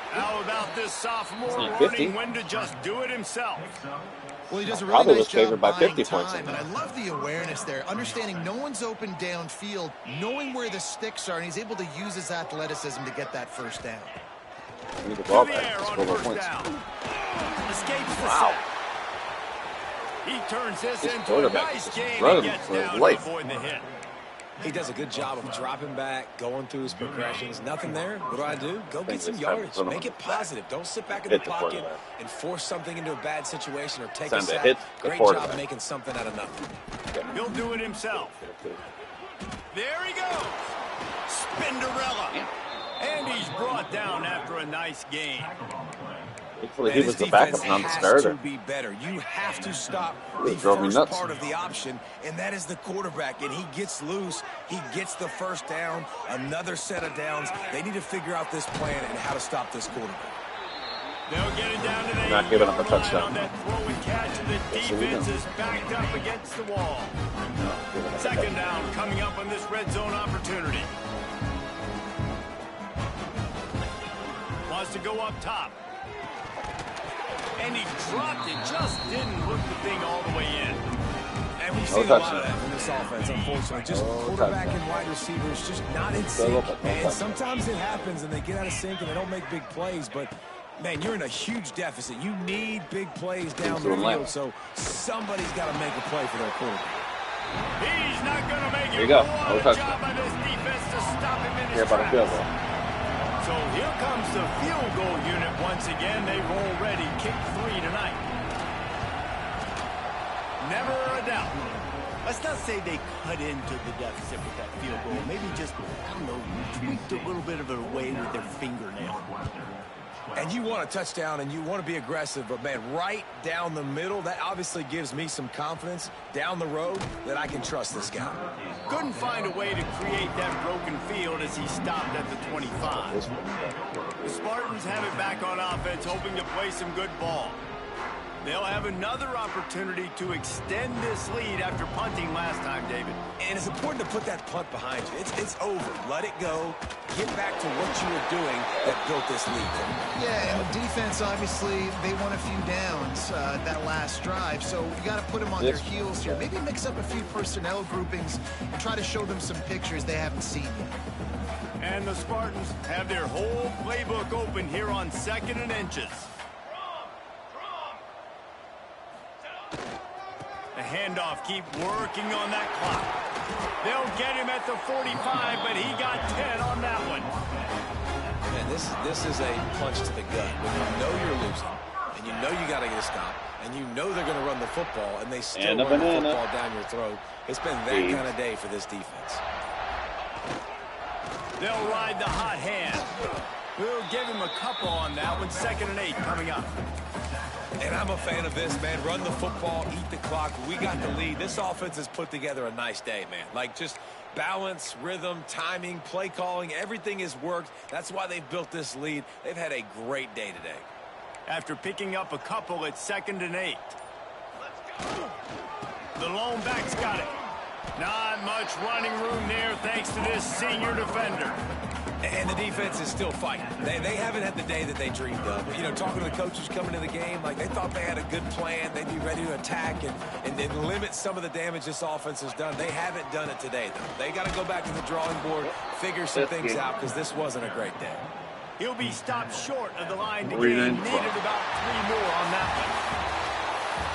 How about this sophomore learning when to just do it himself? Well, he does a really nice job by 50 points. And I love the awareness there, understanding no one's open downfield, knowing where the sticks are, and he's able to use his athleticism to get that first down. Need the ball back. Escapes the sack. He turns this into a nice game and gets down to avoid the hit. He does a good job of dropping back, going through his progressions. Nothing there. What do? Go get some yardage. Make it positive. Don't sit back in the pocket and force something into a bad situation or take a sack. Great job making something out of nothing. He'll do it himself. There he goes. Spinderella. And he's brought down after a nice game. Hopefully Man, he was this the defense backup, not the has to starter. be better. You have to stop Ooh, the it drove me first nuts. part of the option, and that is the quarterback. And he gets loose. He gets the first down, another set of downs. They need to figure out this plan and how to stop this quarterback. They'll get it down to the Not giving up a 8-yard line touchdown. on that throw and catch, and the Yes, we defense know. is backed up against the wall. Second down coming up on this red zone opportunity. Wants to go up top. And he dropped it. Just didn't hook the thing all the way in. And we've No seen a lot touchdown. of that from this offense, unfortunately. Just No quarterback touchdown. and wide receivers just not in Still sync. open, no And touchdown. sometimes it happens, and they get out of sync, and they don't make big plays. But, man, you're in a huge deficit. You need big plays down the doing field, left. so somebody's got to make a play for their quarterback. He's not going to make There it. you go. What No a touchdown. job by this defense to stop him in his Care about a field tracks. goal. So here comes the field goal unit once again. They roll ready. Kick 3 tonight. Never a doubt. Let's not say they cut into the deficit with that field goal. Maybe just, I don't know, tweaked a little bit of it away with their fingernail. And you want a touchdown, and you want to be aggressive, but, man, right down the middle, that obviously gives me some confidence down the road that I can trust this guy. Couldn't find a way to create that broken field as he stopped at the 25. The Spartans have it back on offense, hoping to play some good ball. They'll have another opportunity to extend this lead after punting last time, David. And it's important to put that punt behind you. It's over. Let it go. Get back to what you were doing that built this lead. Yeah, and the defense, obviously, they won a few downs that last drive, so you got to put them on their heels here. Maybe mix up a few personnel groupings and try to show them some pictures they haven't seen yet. And the Spartans have their whole playbook open here on 2nd and inches. The handoff, keep working on that clock. They'll get him at the 45, but he got 10 on that one. Man, this is a punch to the gut. When you know you're losing, and you know you got to get a stop, and you know they're going to run the football, and they still And a run the banana. football down your throat. It's been that kind of day for this defense. They'll ride the hot hand. We'll give him a couple on that one. 2nd and 8 coming up. And I'm a fan of this, man. Run the football, eat the clock. We got the lead. This offense has put together a nice day, man. Like, just balance, rhythm, timing, play calling, everything has worked. That's why they've built this lead. They've had a great day today. After picking up a couple at 2nd and 8. The lone back's got it. Not much running room there thanks to this senior defender. And the defense is still fighting. They haven't had the day that they dreamed of. You know, talking to the coaches coming to the game, like they thought they had a good plan. They'd be ready to attack and then limit some of the damage this offense has done. They haven't done it today, though. They got to go back to the drawing board, figure some things out, because this wasn't a great day. He'll be stopped short of the line to 49 gain. Needed about 3 more on that one.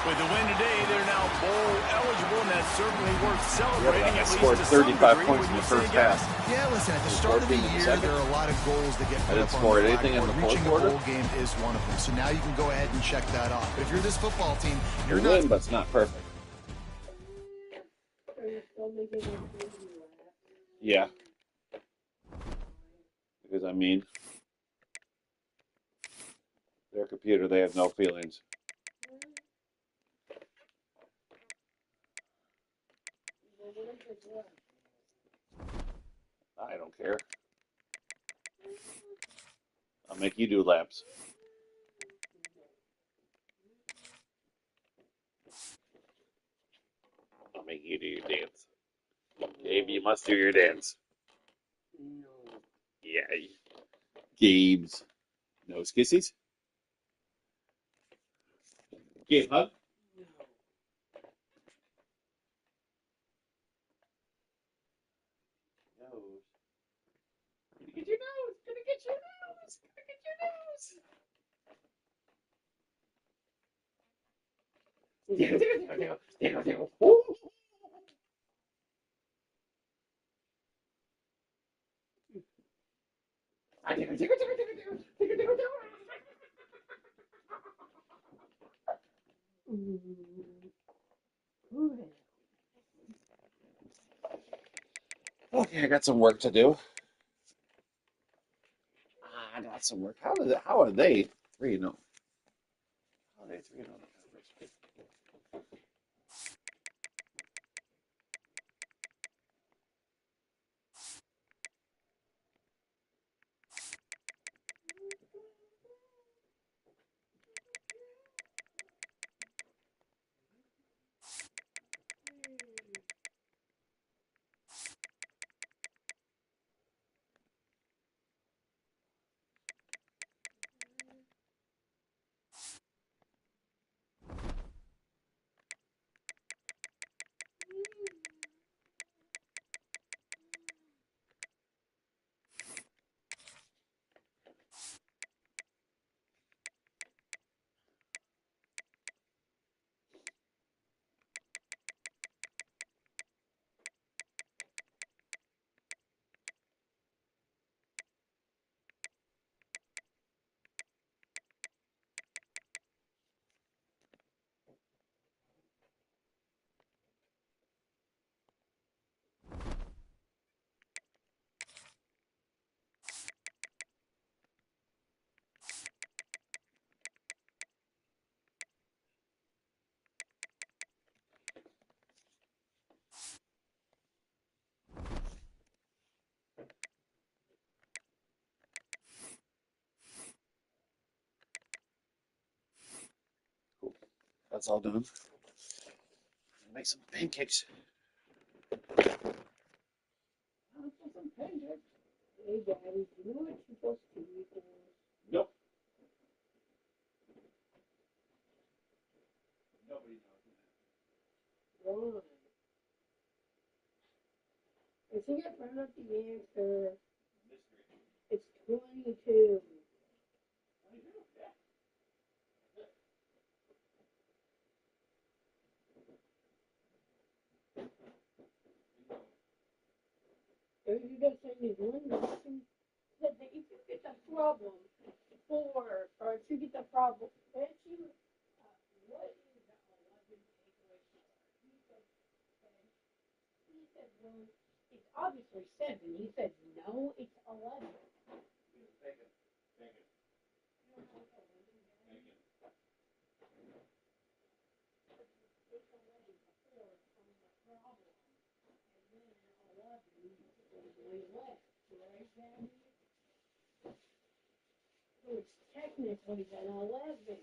With the win today, they're now bowl eligible, and that's certainly worth celebrating. Yeah, At least scored to some 35 degree. points in the first half. Yeah, listen, at the start of the 14 in the year, second. there are a lot of goals that get put didn't up on score the anything in the blackboard. fourth Reaching a quarter. bowl game is one of them. So now you can go ahead and check that off. But if you're this football team, you're You not win, but it's not perfect. Yeah. Because, I mean, their computer, they have no feelings. I don't care. I'll make you do laps. I'll make you do your dance. Gabe, you must do your dance. Yeah. Gabe's nose kissies. Gabe, hug. Nose. Gonna get your nose. Gonna get your nose. Gonna get your nose. Ooh. Okay, I got some work to do. I got some work. How are they 3-0? They 3 on the covers. Cool. That's all done. Make some pancakes. Some pancakes. Hey, Daddy, do you know what you're supposed to eat? Nope. Nobody knows. Why? I think I found out the answer. It's 22. If you just say there's one reason that if you get the problem or if you get the problem, if you, what is the 11 takeaway star? He said, well, it's obviously 7. He said, no, it's 11. So it's technically an 11.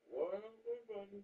Well, everybody.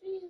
See ya.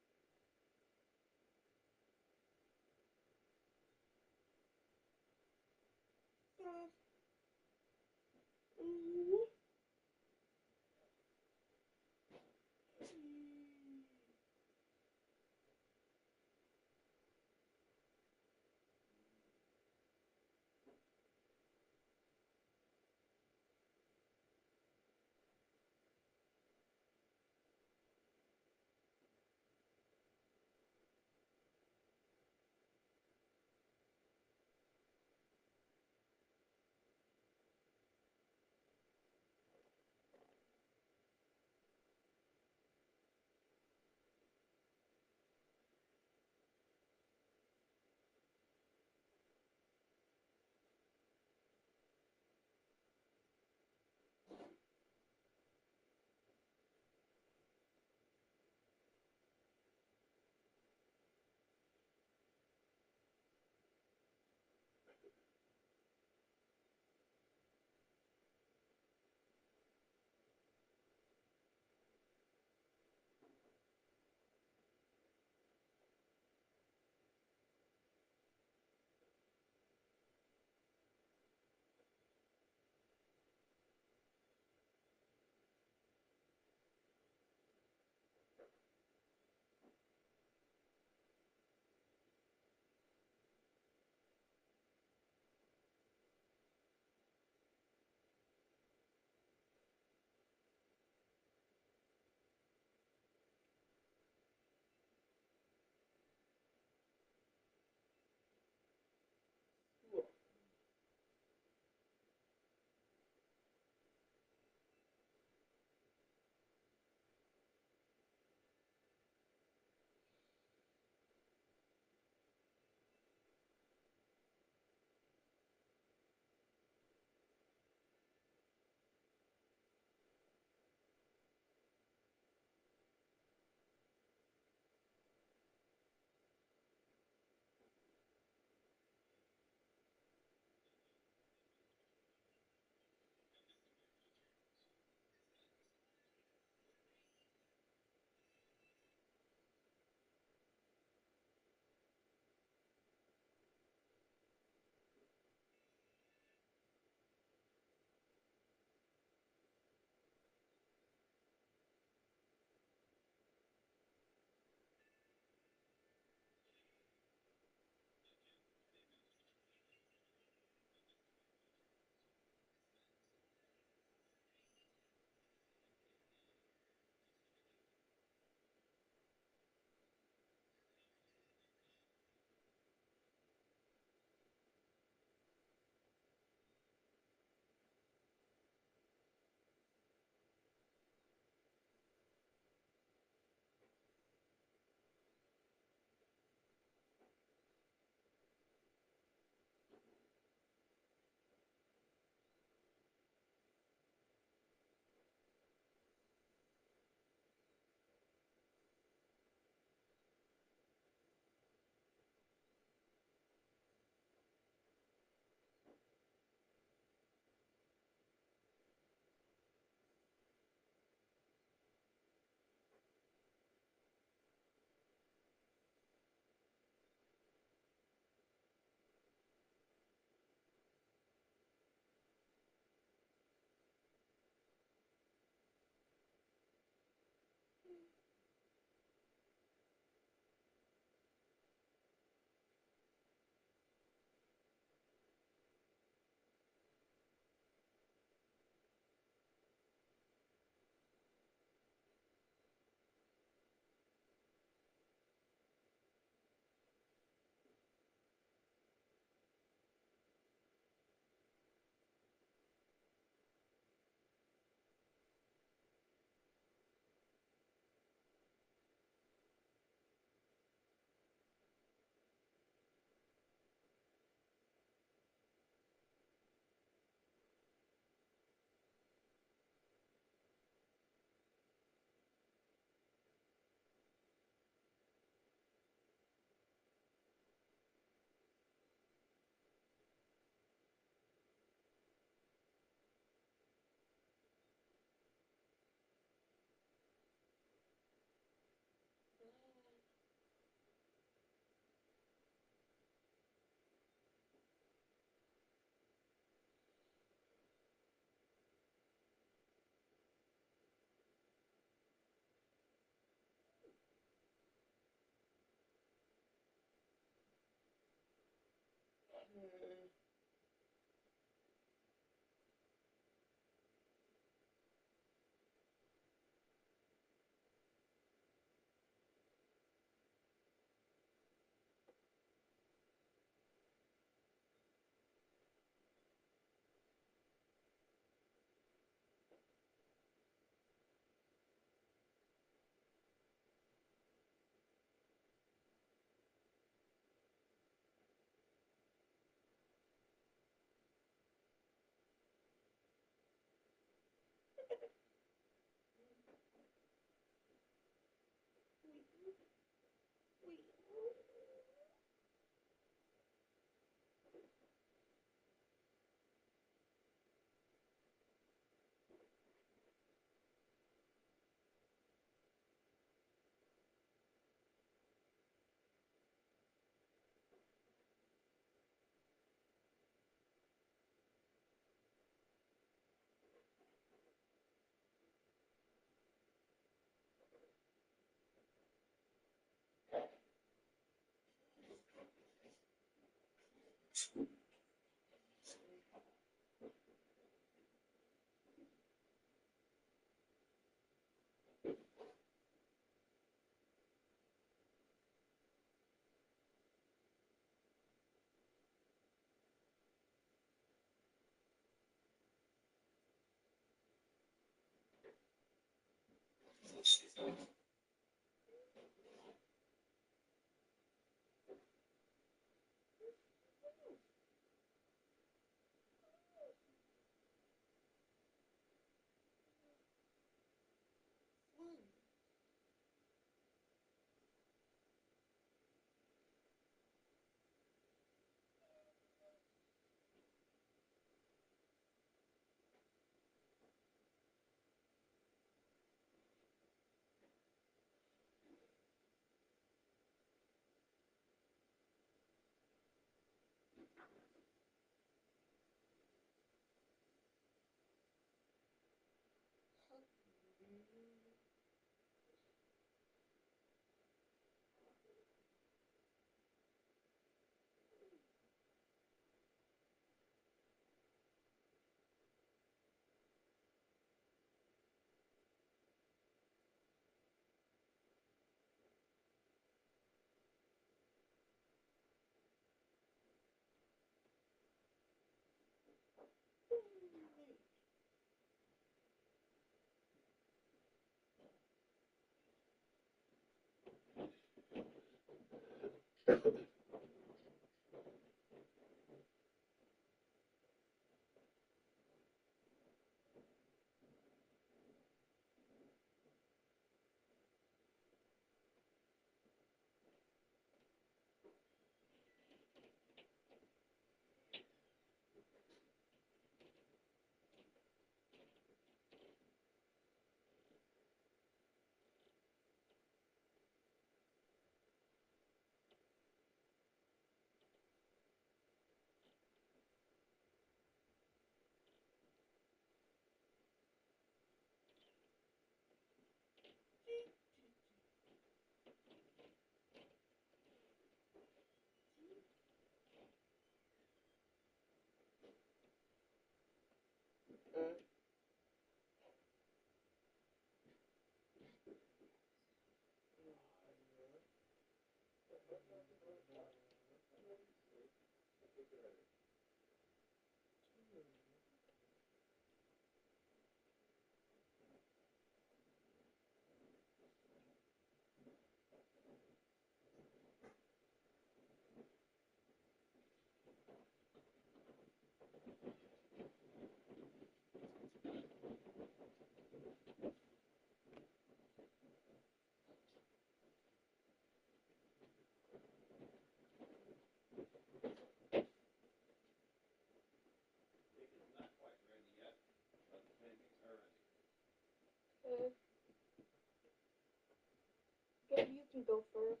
Gabe, you can go first.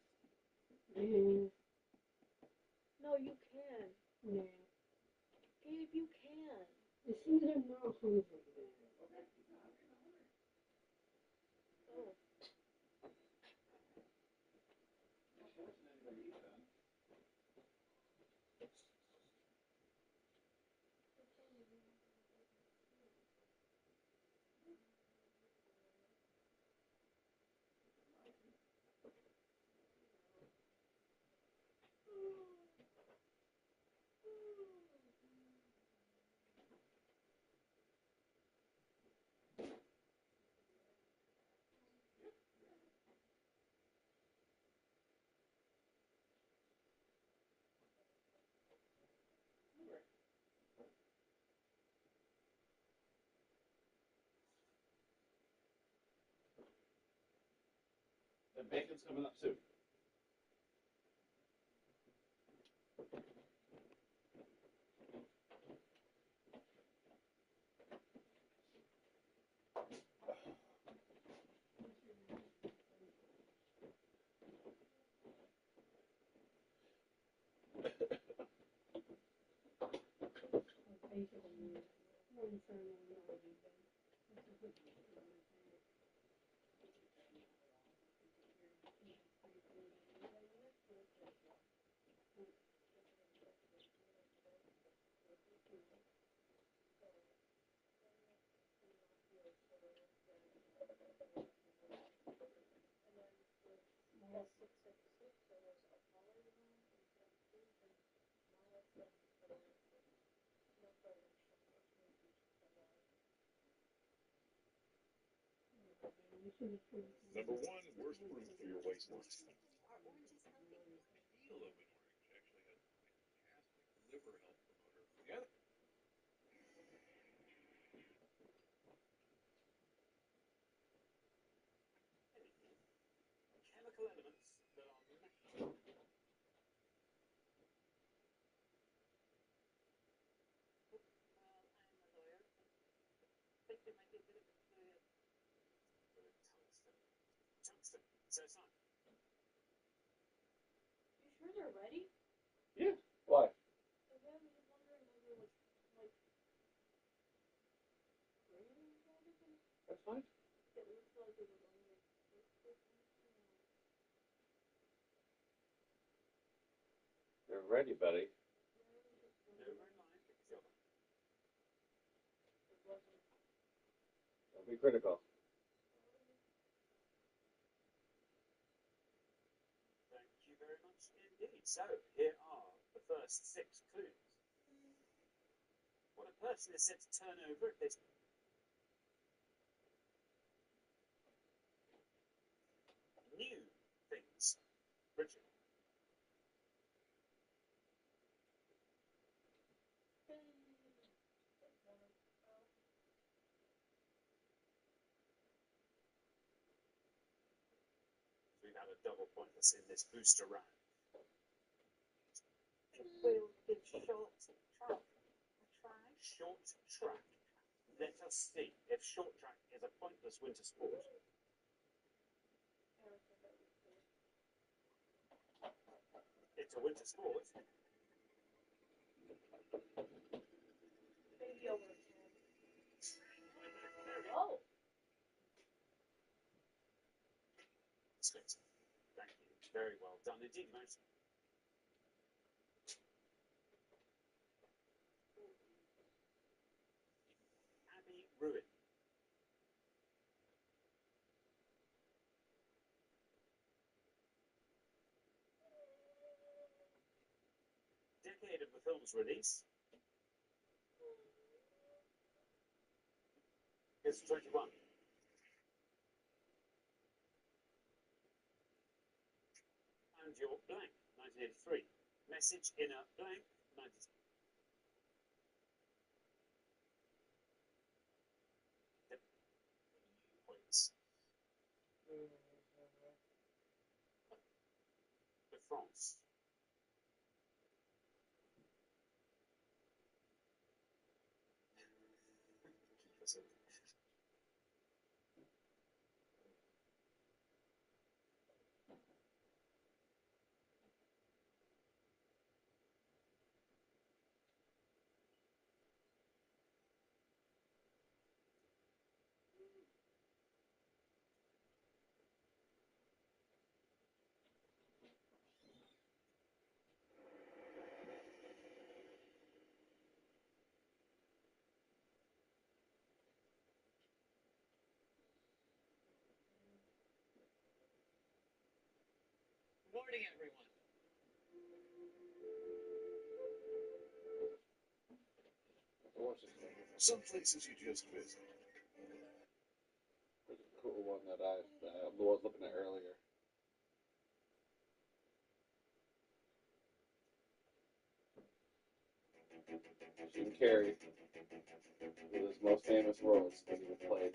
Yeah. No, you can. Yeah. Gabe, you can. It seems I'm not hungry now. Oh. The bacon's coming up soon. Number one, worst fruit for your waistline. Our orange is healthy. Peel of an orange actually has fantastic liver health promoter. The other chemical elements that are natural. Tungsten. So it's not. You sure they're ready? Yeah. Why? Because I was just wondering if it was like green or anything. That's fine. It looks like it was only. They're ready, buddy. Don't be critical. Thank you very much indeed. So, here are the first 6 clues. What a person is said to turn over if there's new things. Richard. We've had a double pointless in this booster round. It will give short track a try. Short track. Let us see if short track is a pointless winter sport. It's a winter sport. Maybe over. Oh. Thank you. Very well done indeed, most. Abbey Ruin. Decade of the film's release. It's 21. And your blank, 1983. Message in a blank, 19. Points. De France. Good morning, everyone. Some places you just visit. There's a cool one that I was looking at earlier. Jim Carrey, with his most famous roles that he was played.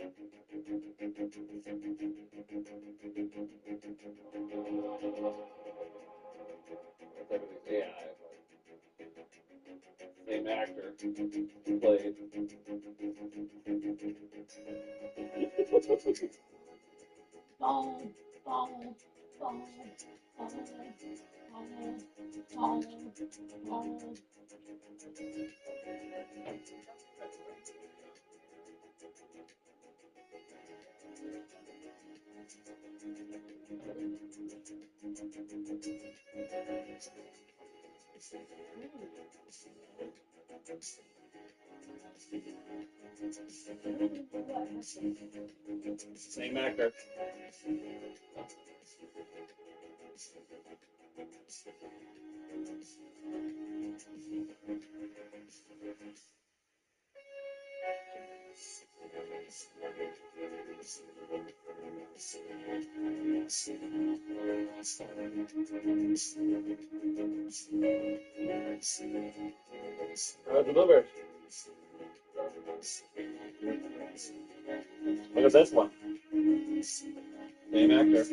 Everything's AI, but same actor played. Ball, ball, ball, ball, ball, ball, ball. Same actor. Delivered. Look at this one. Same actor.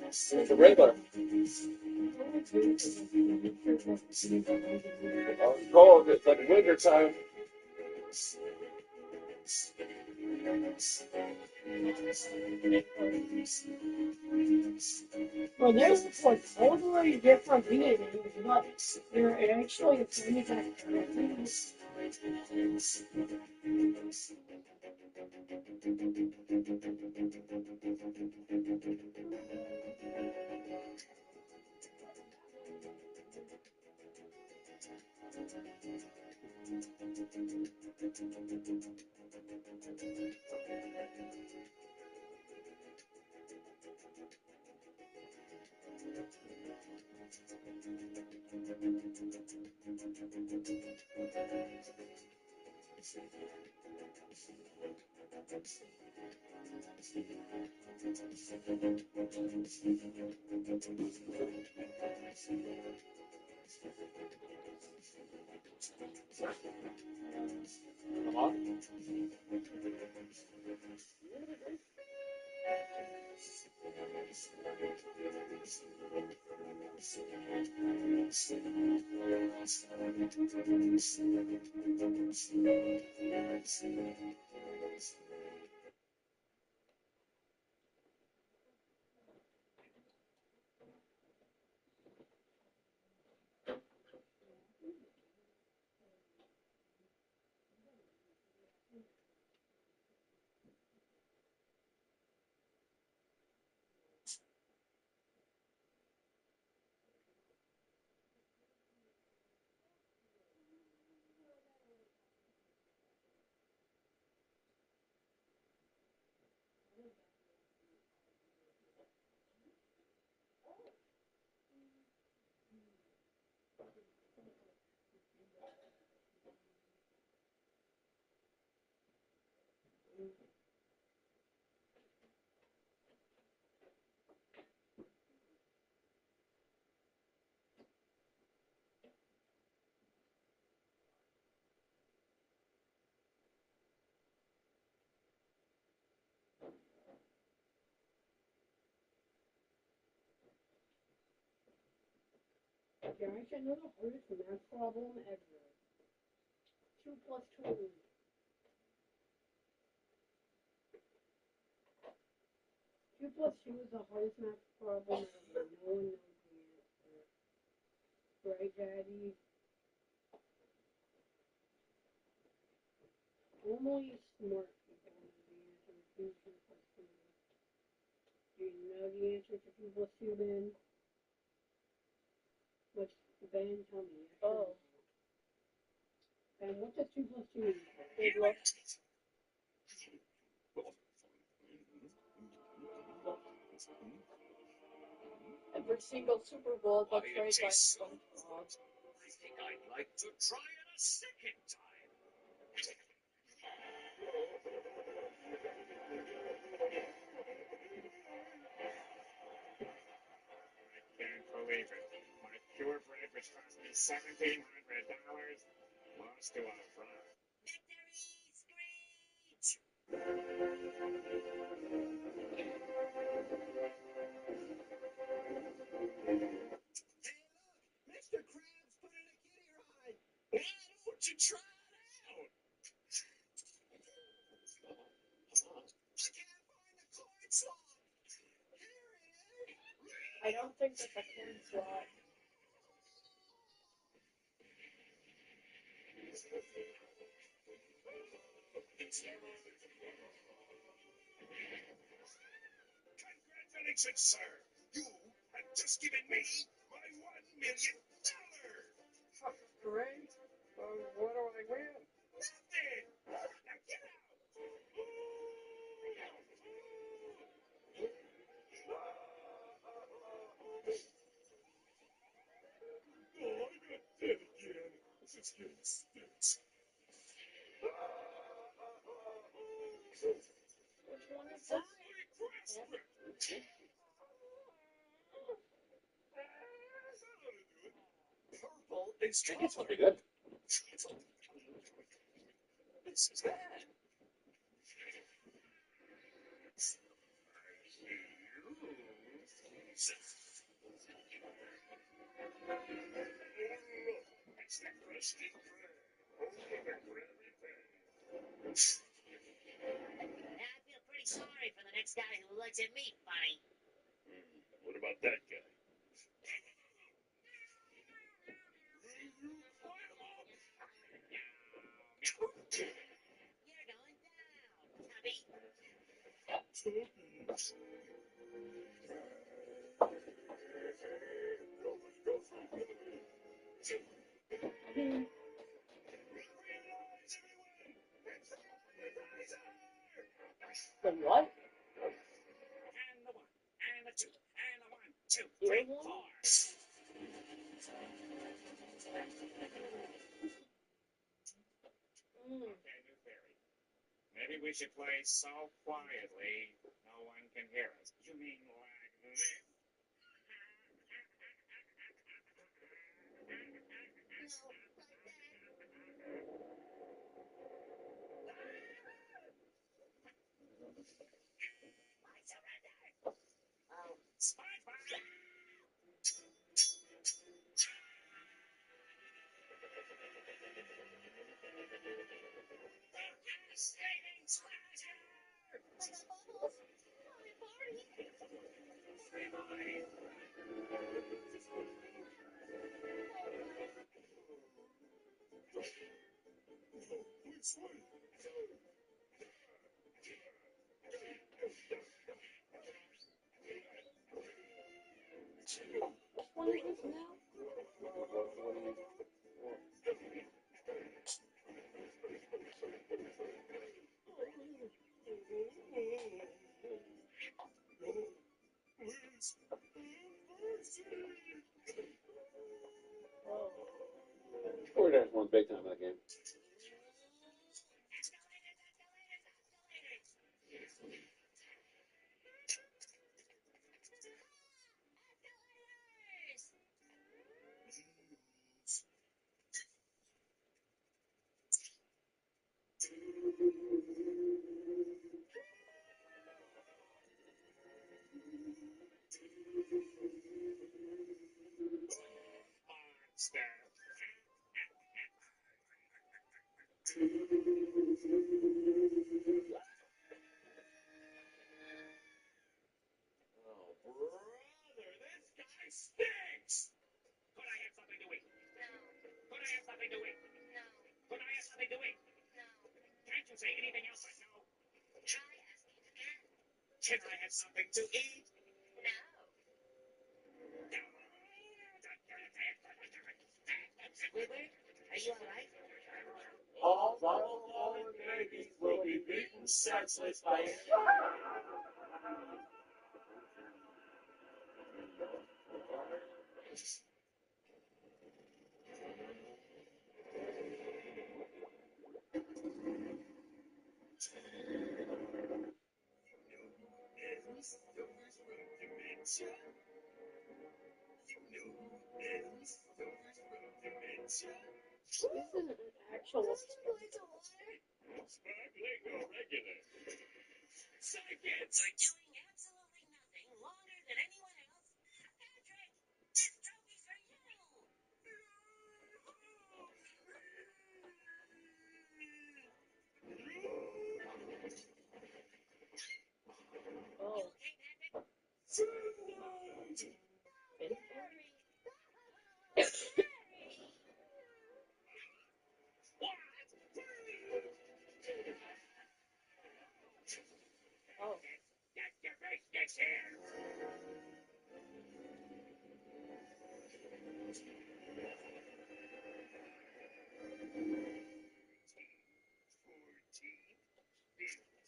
It's a regular. Oh, it's cold. It's like winter time. Well, there's like totally different beings, but they're actually the same exact person. Come on. Guys, I know the hardest math problem ever. 2 plus 2. 2 plus 2 is the hardest math problem ever. No one knows the answer. Right, Daddy? Only smart people know the answer to 2 plus 2. Do you know the answer to 2 plus 2, Ben? What's Ben? Tell me. Oh. Ben, what does 2 plus 2 equal? Good luck. Every single Super Bowl got played by SpongeBob. I think I'd like to try it a second time. I can't believe it. My purebred, which cost me $1,700, Lost to our front. Victory screech! Mr. Krabs put in a kitty ride. Why don't you try it out? I can't find the coin slot. Here it is. I don't think that's a coin slot. Congratulations, sir. You have just given me my $1 million. Great. What do I win? Nothing. Now get out. Oh, I got dead again. This is getting stinks. Which one is this? Purple is It's pretty good. This is bad. It's the Krusty Krab. Oh, the Krabby Patty. I feel pretty sorry for the next guy who looks at me funny. What about that guy? You're going down, Tubby. The what? And the 1, and the 2, and the 1, 2, Ear 3, one? 4. Okay, new theory. Maybe we should play so quietly no one can hear us. You mean like this? I surrender. Oh, SpongeBob! Devastating splatter! but the bubbles. Party, party. Please wait. Which one is this now? Please, mercy. 49ers won big time that game. Monster. Oh, brother, this guy stinks! Could I have something to eat? No, Could I have something to eat? no, Could I have something to eat? no. Can't you say anything else but no? Try asking again. Can I have something to eat? No. Squidward, are you alright? All bubble-blowing babies will be beaten senseless by This is an actual. Sparkling or regular? Seconds. For doing absolutely nothing longer than anyone else. Patrick, this trophy's for you. Oh. Okay, Patrick? Oh. Get your face sticks here.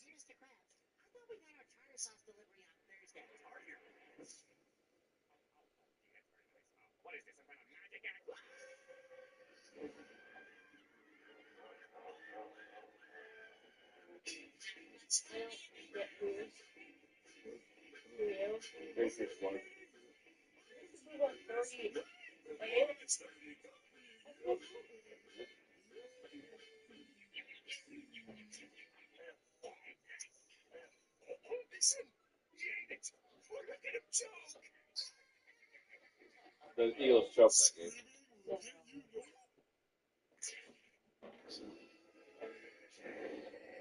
Mr. Krabs, I thought we got our tartar sauce delivery on Thursday. What is this, some kind of magic act? I don't get weird. Real. This is one. This is about 30. Like, Listen, he ate it. Oh, look at him choke. The Eagles choked that game.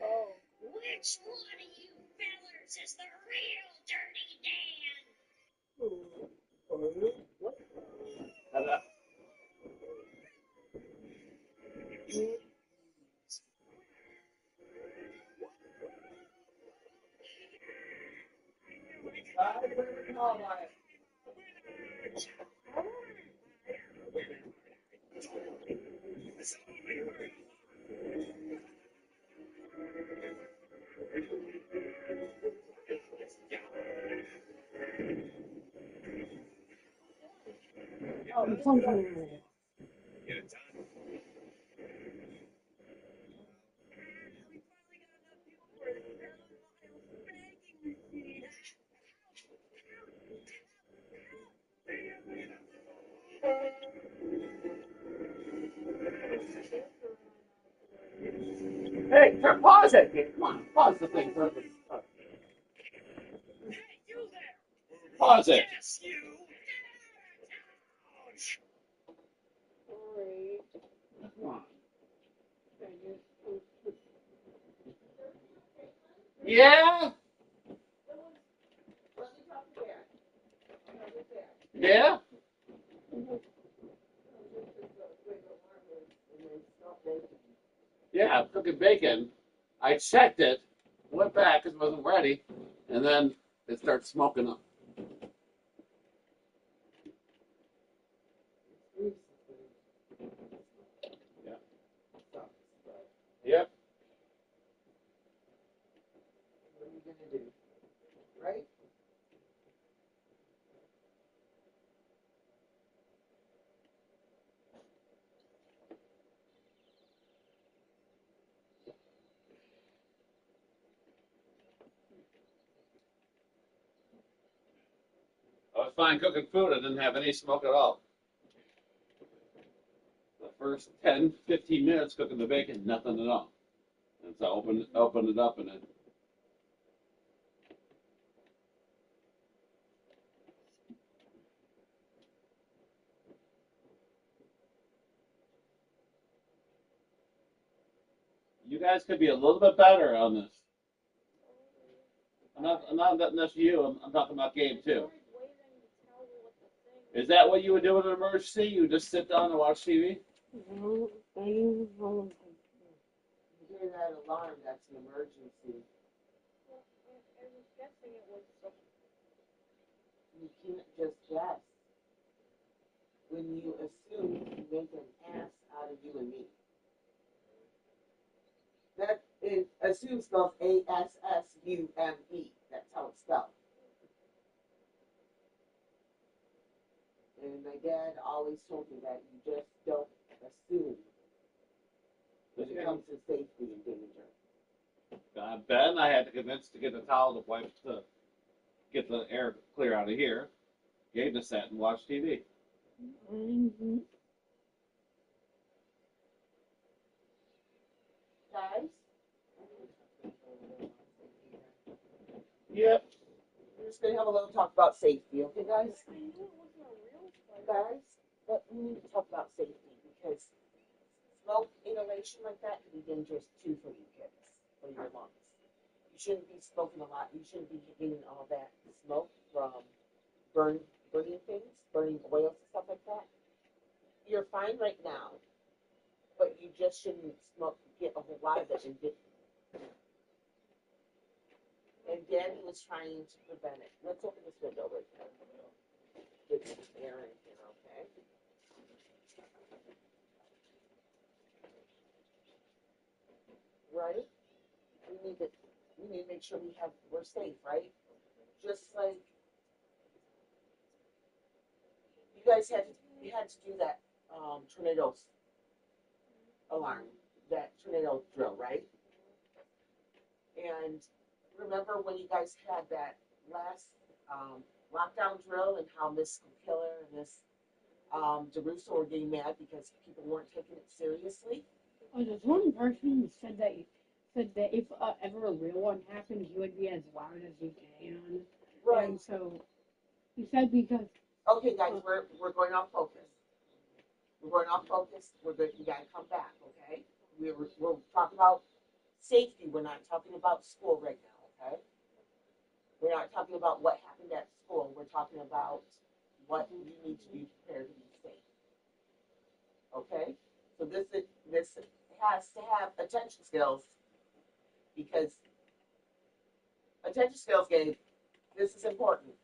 oh. Which one of you fellers is the real Dirty Dan? Oh, this one's on there. Get it done. Hey, pause it! Come on, pause the thing for a minute. Hey, you there! Pause it! Yes, you! Great. Come on. Yeah? Yeah? Yeah, I'm cooking bacon. I checked it, went back because it wasn't ready, and then it starts smoking up. Yeah. Yep. What are you gonna do? Right? I was fine cooking food. I didn't have any smoke at all. The first 10, 15 minutes cooking the bacon, nothing at all. And so I opened it up and it. You guys could be a little bit better on this. I'm not that's you. I'm talking about game two. Is that what you would do in an emergency? You would just sit down and watch TV? You hear that alarm, that's an emergency. You can't just guess. When you assume, you make an ass out of you and me. That is, assume spells ASSUME. That's how it's spelled. And my dad always told me that you just don't assume when it comes to safety and danger. Ben, I had to convince to get the towel to wipe to get the air clear out of here. Gabe just sat and watched TV. Mm-hmm. Yep. We're just going to have a little talk about safety, okay, guys? I knew it wasn't a real spider. Guys, but we need to talk about safety because smoke inhalation like that can be dangerous too for you kids, for your lungs. You shouldn't be smoking a lot. You shouldn't be getting all that smoke from burning things, burning oils and stuff like that. You're fine right now, but you just shouldn't get a whole lot of it and Danny was trying to prevent it. Let's open this window right now. Get some air in here, okay? Right? We need to make sure we're safe, right? Just like you guys had to do that tornado alarm, that tornado drill, right? And remember when you guys had that last lockdown drill and how Miss Killer and Miss DeRusso were getting mad because people weren't taking it seriously? Oh, there's one person who said that if ever a real one happened, he would be as loud as you can. Right. And so he said because. Okay, guys, we're going off focus. We're going off focus. We gotta come back, okay? We're talking about safety. We're not talking about school right now, okay? We're not talking about what happened at school. We're talking about what you need to do to prepare to be safe. Okay? So this has to have attention skills because attention skills, Gabe, this is important.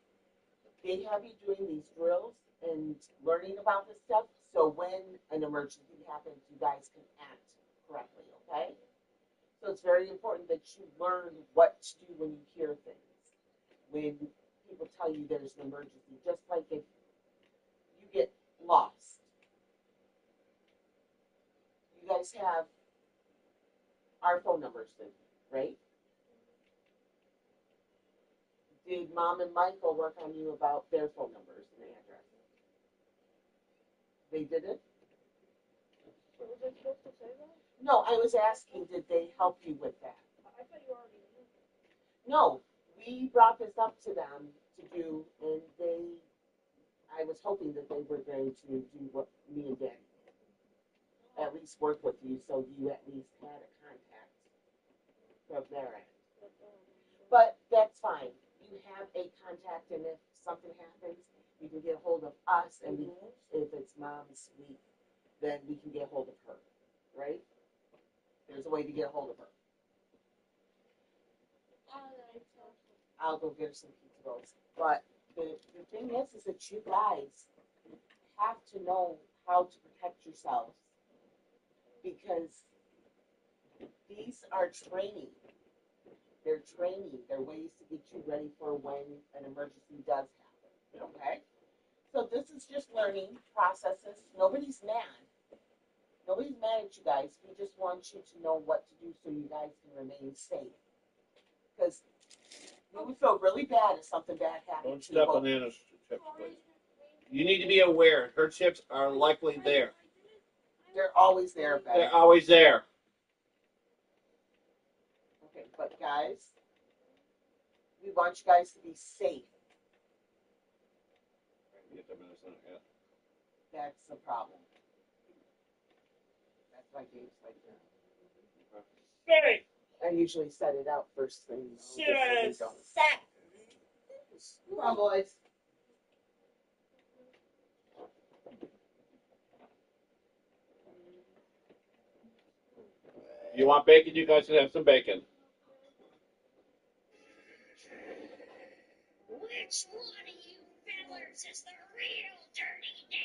They have you doing these drills and learning about this stuff so when an emergency happens, you guys can act correctly, okay? So it's very important that you learn what to do when you hear things, when people tell you there's an emergency, just like if you get lost. You guys have our phone numbers, right? Did Mom and Michael work on you about their phone numbers and addresses? They did it? Was I supposed to say that? No, I was asking, did they help you with that? I thought you already knew. No, we brought this up to them to do, and I was hoping that they were going to do what me and Daddy did. At least work with you so you at least had a contact from their end. But that's fine. You have a contact, and if something happens, you can get a hold of us, and if it's Mom's week, then we can get a hold of her, right? There's a way to get a hold of her. I'll go get her some pizza rolls. But the thing is that you guys have to know how to protect yourselves because these are training. They're training. They're ways to get you ready for when an emergency does happen, okay? So this is just learning processes. Nobody's mad. Nobody's mad at you guys. We just want you to know what to do so you guys can remain safe. Because we would feel really bad if something bad happened. Don't step on Anna's chips, please. You need to be aware. Her chips are likely there. They're always there, Ben. They're always there. Okay, but guys, we want you guys to be safe. That's the problem. That's why Gabe's like that. Hey! I usually set it out first thing. Yes. Set. Come on, boys. You want bacon? You guys can have some bacon. Which one of you fellers is the real Dirty Dan?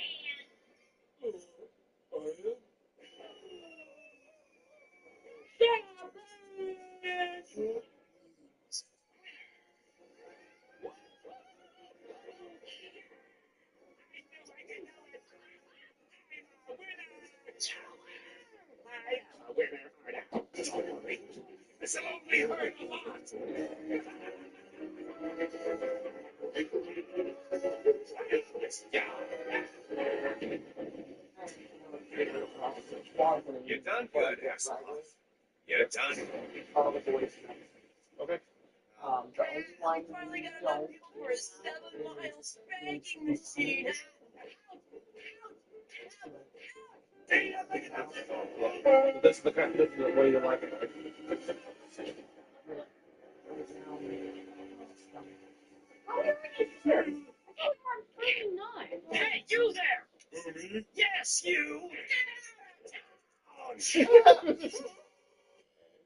It's only hurt a lot. You're done good, asshole. You're done. Okay. The only one Finally we got enough don't fuel for a 7-mile spanking machine. This is the way you like it. Hey, you there! Yes, you!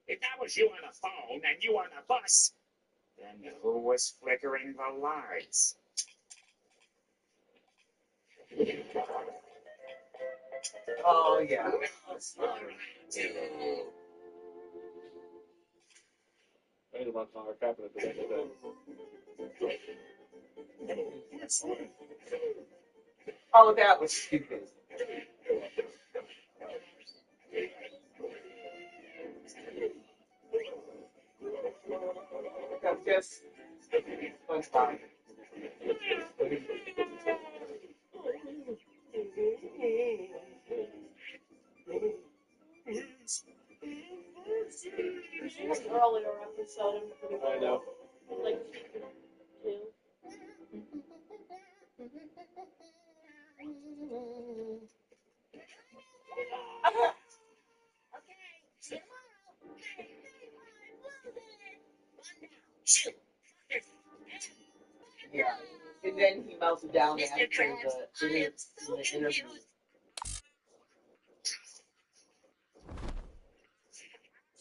If that was you on a phone and you on a bus, then who was flickering the lights? Oh, yeah. I need to run some cabinet today. Oh, that was stupid. That's just SpongeBob. Earlier episode, I know. like two. Yeah. And then he melted down after the interview.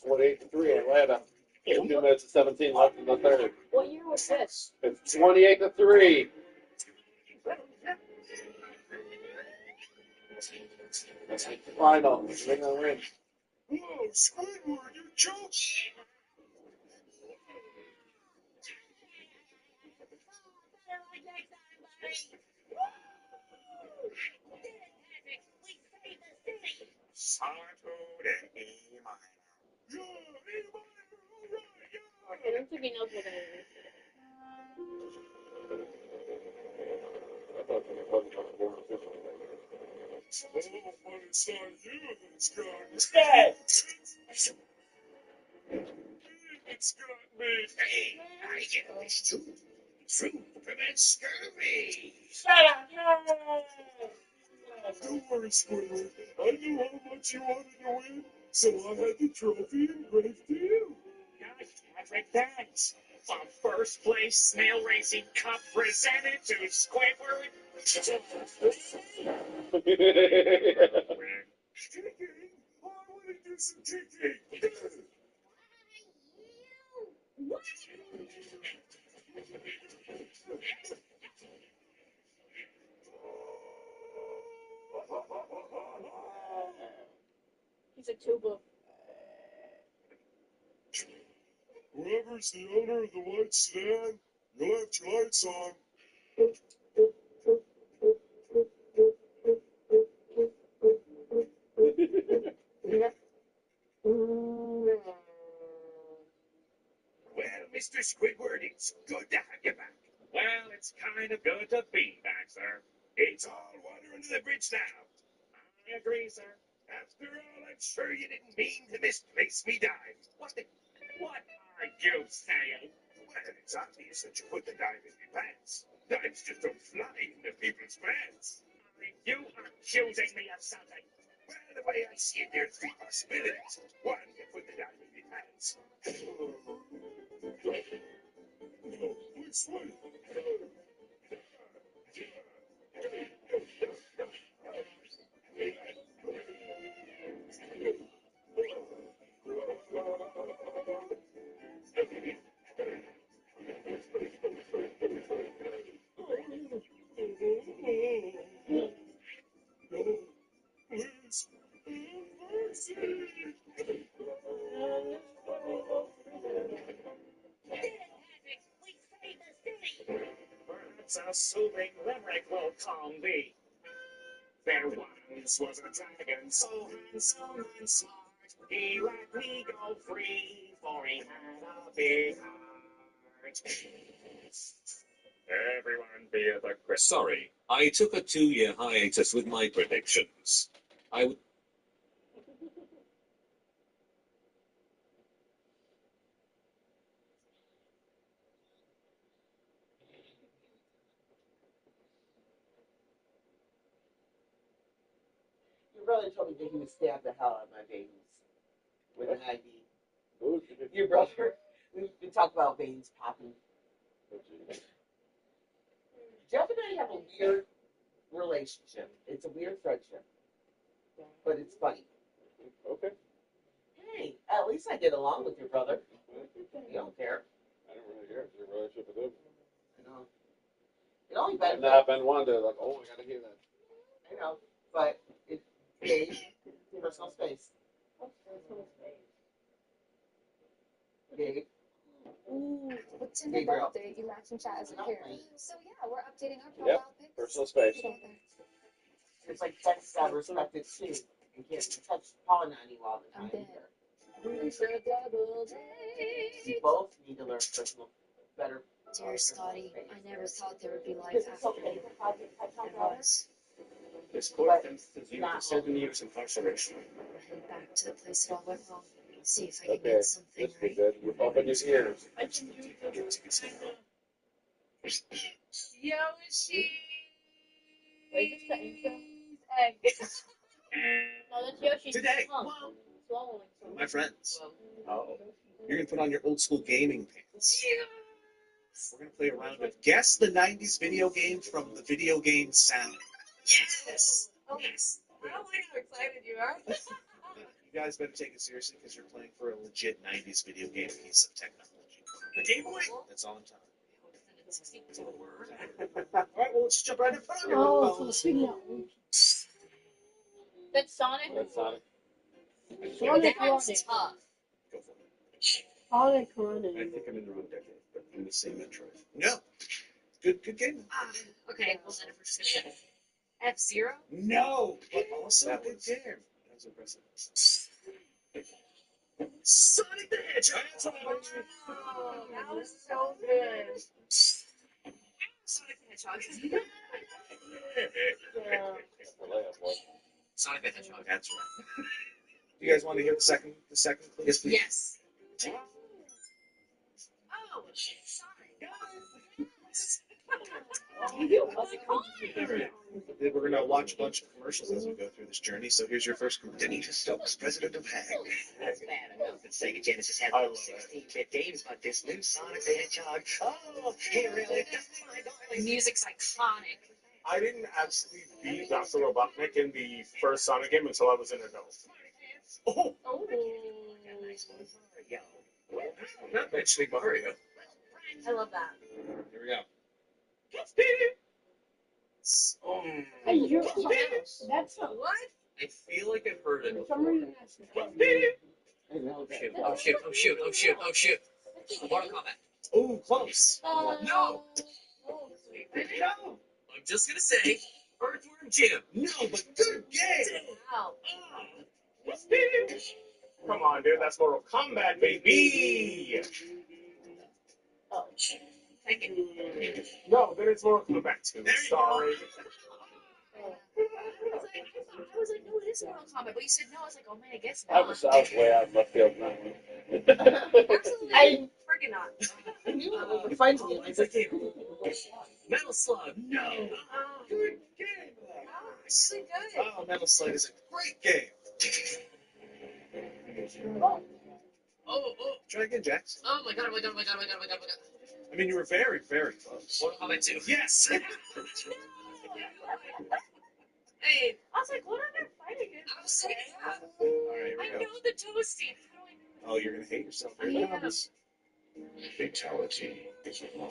48-3 Atlanta. 2 minutes and 17 left in the third. What year was this? It's 28-3. Final. They're gonna win. Whoa, Squidward, you joke! Solitude and E minor. Yeah, E minor, all right, I don't think he knows what that is. I thought it wasn't on the board officially. Oh, but it's not you that's got me. Dead! It's got me. Hey, I get this too. Fruit prevents scurvy. Shut up! Don't worry, Squidward. I knew how much you wanted to win, so I had the trophy engraved to you. Gosh, Patrick, thanks. A first place snail racing cup presented to Squidward. Kicking! I want to do some kicking. What? He's a tuba. Whoever's the owner of the white sedan, you'll have your lights on. Well, Mr. Squidward, it's good to have you back. Well, it's kind of good to be back, sir. It's all water under the bridge now. I agree, sir. After all, I'm sure you didn't mean to misplace me dime. What are you saying? Well, it's obvious that you put the dime in your pants. Dimes just don't fly into people's pants. You are accusing me of something. Well, the way I see it, there are three possibilities. One, you put the dime in your pants. No, which one? Please, mercy. Perhaps a soothing limerick will calm thee. There once was a dragon so handsome and smart. He let me go free, for he had a big heart. Everyone be a the Sorry, I took a 2-year hiatus with my predictions. I brother told me that he would stab the hell out of my babies with an ID. Your brother. We talk about veins popping. Jeff and I have a weird relationship. It's a weird friendship, but it's funny. Okay. Hey, at least I get along with your brother. You don't care. I don't really care. It's your relationship with him. I know. It only I've benefits. not been one to like, oh, I gotta hear that. I know, but it stays personal space. Gabe. Ooh, but Tinder Gabriel. birthday, you match and chat as a pair. So yeah, we're updating our Yep. profile pics. Personal space. together. It's like Texas got respected too. You can't touch Paul and Annie all the I'm time. dead. You both need to learn personal, better. Dear Scotty, I never thought there would be life Because it's after okay. you. There was. This court sentences you to 7 years incarceration. We'll head back to the place it all went wrong. See if I can Okay. get something This be right. good. You open your ears. Yoshi. Wait, just the intro? Egg. No, that's Yoshi's Today, mom. Swallowing something. my friends, you're going to put on your old school gaming pants. We're going to play a round of Guess the 90s video game from the video game sound. Yes! Oh, yes. I don't like how excited you are. You guys better take it seriously because you're playing for a legit 90s video game piece of technology. The Game Boy? That's all I'm telling you. All right, well, let's jump right in. Put on your Oh, headphones. for the signal. That's Sonic? That's Sonic. Sonic That's running. tough. Go for it. Sonic I running. think I'm in the wrong decade, but I'm the same Metroid. No. Good game. Okay, well then if we're just gonna get F-Zero? No, but also a good game. That was impressive. Sonic the Hedgehog. That's what I was trying Oh, that was so good. Sonic the Hedgehog. That's the layup one. Sonic the Hedgehog. That's right. You guys want to hear the second clue? Yes, please. Yes. Oh, Sonic. We're going to watch a bunch of commercials as we go through this journey. So here's your first commercial. Denise Stokes, president of HAG. That's bad enough that Sega Genesis had 16-bit games, but this new Sonic the Hedgehog, oh, he really does my The darling. music's iconic. I didn't actually beat Dr. Robotnik in the first Sonic game until I was an adult. Oh, Oh. not mentioning Mario. I love that. Here we go. Hey, you're that's a What? I feel like I've heard it for some reason that's Oh shoot. Mortal Kombat. Oh, close. No! No. I'm just gonna say, Earthworm Jim. No, but good game. Wow. Come on, dude, that's Mortal Kombat, baby! Oh. Thank you. No, then it's Mortal Kombat 2. There you Sorry. I was like, no, it is Mortal Kombat, but you said no. I was like, oh man, I guess I not. was way out of left field now. Absolutely freaking not. I knew it was a fight game. I It's a said, game. Metal Slug. No. Good game. It's really good. Oh, Metal Slug is a great game. Oh. Try again, Jax. Oh my god. I mean, you were very, very close. Mortal Kombat 2. Yes. Hey, I was like, what are they fighting in? I was like, yeah. All right, here I we go. know the toasty. How do I know? Oh, you're gonna hate yourself. Here I it am. comes. Fatality is a long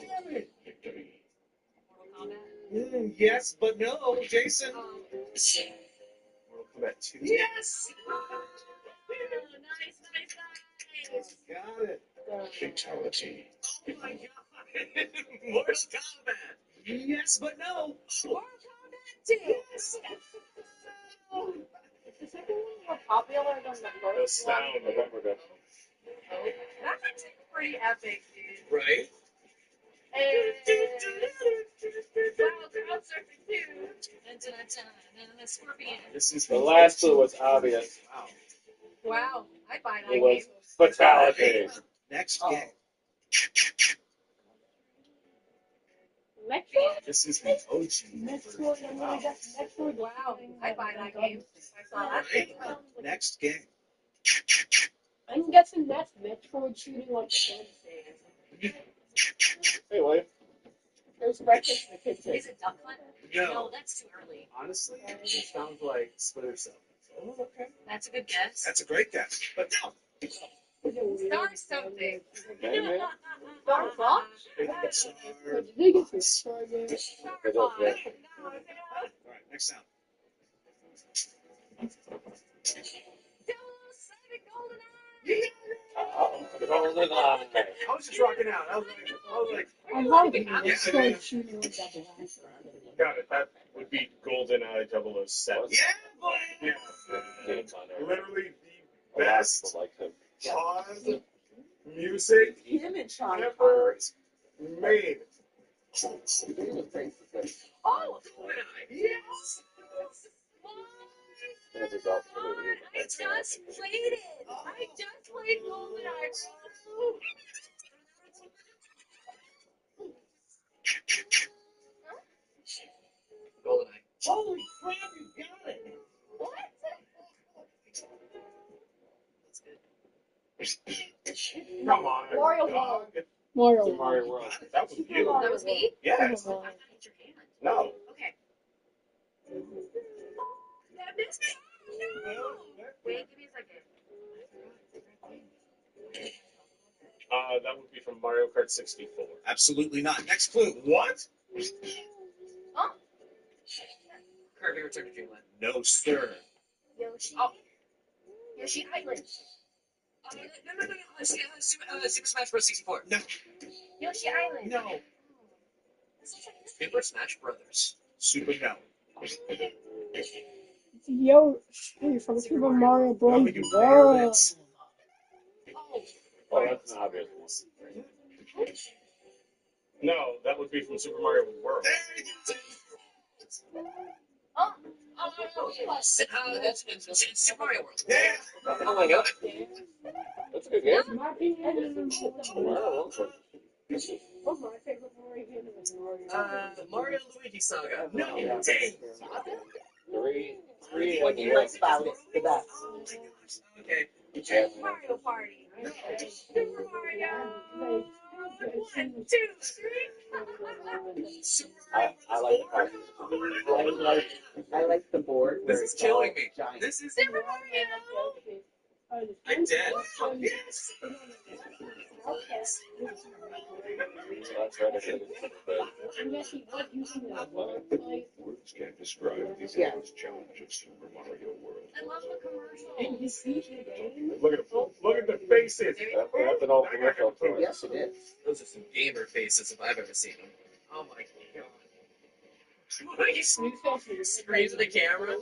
victory. Mortal Kombat. Yes, but no, Jason. Mortal Kombat 2. Yes! Oh, nice. Got it. Fatality. Oh my god. Mortal Kombat. Yes, but no. Mortal Kombat 2. Is the second one more popular than the The first one? sound of Everdeath. That's actually pretty epic, dude. Right? And wow, crowd surfing too. And a scorpion. This is The last clue was obvious. Wow. Wow, I buy that It was game. fatality. Next Oh. game. Metroid? This is the OG. Metroid, and when I got Metroid, wow. I buy that game. I saw that. Next game. I'm guessing that's Metroid shooting like the Hey, William. There's breakfast for kids. Is it Duck Hunt? No. That's too early. Honestly, it sounds like Splinter Cell. Oh, okay. That's a good guess. That's a great guess. But no. Star something. Star Fox? Pixar. What did they get to? Star Fox. All right, next sound. Golden Eye. I was just rocking out. I was like, I love it. Metroid shooting like that. got it. That would be GoldenEye 007. Yeah, boy. Yeah. Literally the best pause music Him and Sean ever made. Oh, Yes. I just played it. I just played GoldenEye. GoldenEye. Holy crap, you got it! What? Come on. Mario dog. World. Mario World. That was you. That was me? Yes. I thought I hit your hand. No. Okay. That missed me. No. Wait, give me a second. That would be from Mario Kart 64. Absolutely not. Next clue. What? Huh? Kirby Return to Dreamland. No, sir. Yoshi. Yoshi Island. No. Super Smash Bros. 64. No. Yoshi Island. No. Super Smash Brothers. Super no. Yoshi from Super Mario Bros. You World. nailed it. Oh, that's an obvious one. No, that would be from Super Mario World. It's Super Mario World. Yeah. Oh my god. That's a good game. My opinion is Mario World. oh, my favorite Mario game is Mario. Mario Luigi Saga. No. Yeah. Dang. Three. What do you like about it the best? Okay. Mario Party. Super Mario. 1, 2, 3. I like the cartoon. I like the board. This where is it's all killing me. giant. This is. Super Mario. I'm dead. Yes. That's right. I should And yes, he was using the wordplay. Words can't describe the Yeah. enormous challenge of Super Mario World. I love the commercial. And you see the game. Look at the faces. That's an old commercial for it. Yes, it is. Those are some gamer faces if I've ever seen them. Oh my god. What you scream to the camera?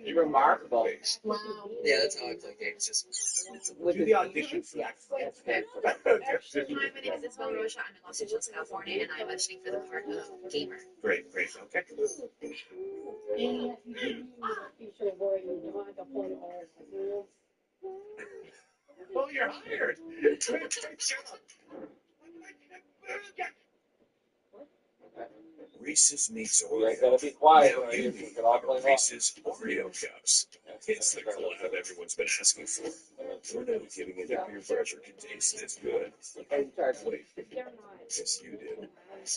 You're remarkable. Wow. Yeah, that's how I play games. Just With Do the audition for Yes. that. Hi, my name is Isabel Rocha. I'm in Los Angeles, California, and I'm auditioning for the part of gamer. Great. Okay. And yes, you do the feature where you don't have to play all the rules. Oh, you're hired. Great job. Reese's meets You Oreo. gotta be quiet. Now Or you you need can all play along. Reese's Oreo cups. It's the collab everyone's been asking for. We're never giving it a peer pressure can taste this good. Wait, They're not yes, you did.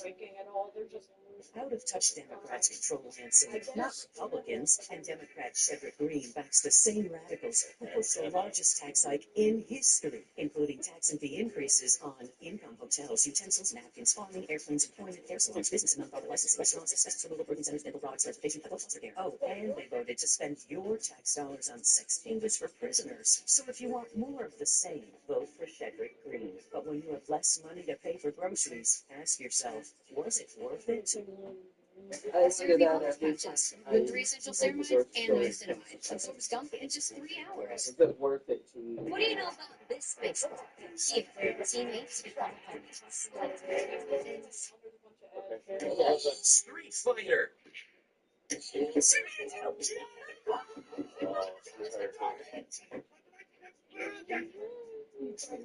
breaking at all. They're just Out-of-touch Democrats control the land Senate, not Republicans, and Democrat Cedric Green backs the same radicals who pushed the largest tax hike in history, including tax and fee increases on income, hotels, utensils, napkins, farming, airplanes, employment, hair salons, business and nonprofit licensed restaurants, accessories, removal working centers, dental products, transportation, adult foster care. Oh, and they voted to spend your tax dollars on sex chambers for prisoners. So if you want more of the same, vote for Cedric Green. But when you have less money to pay for groceries, ask yourself, was it worth it? So you'll be golf matches with 3 essential ceremonies and niacinamide. Absorbs gunk in just 3 hours. Is it worth it to you? What do you know about this baseball? Here, teammates become opponents. Street Fighter.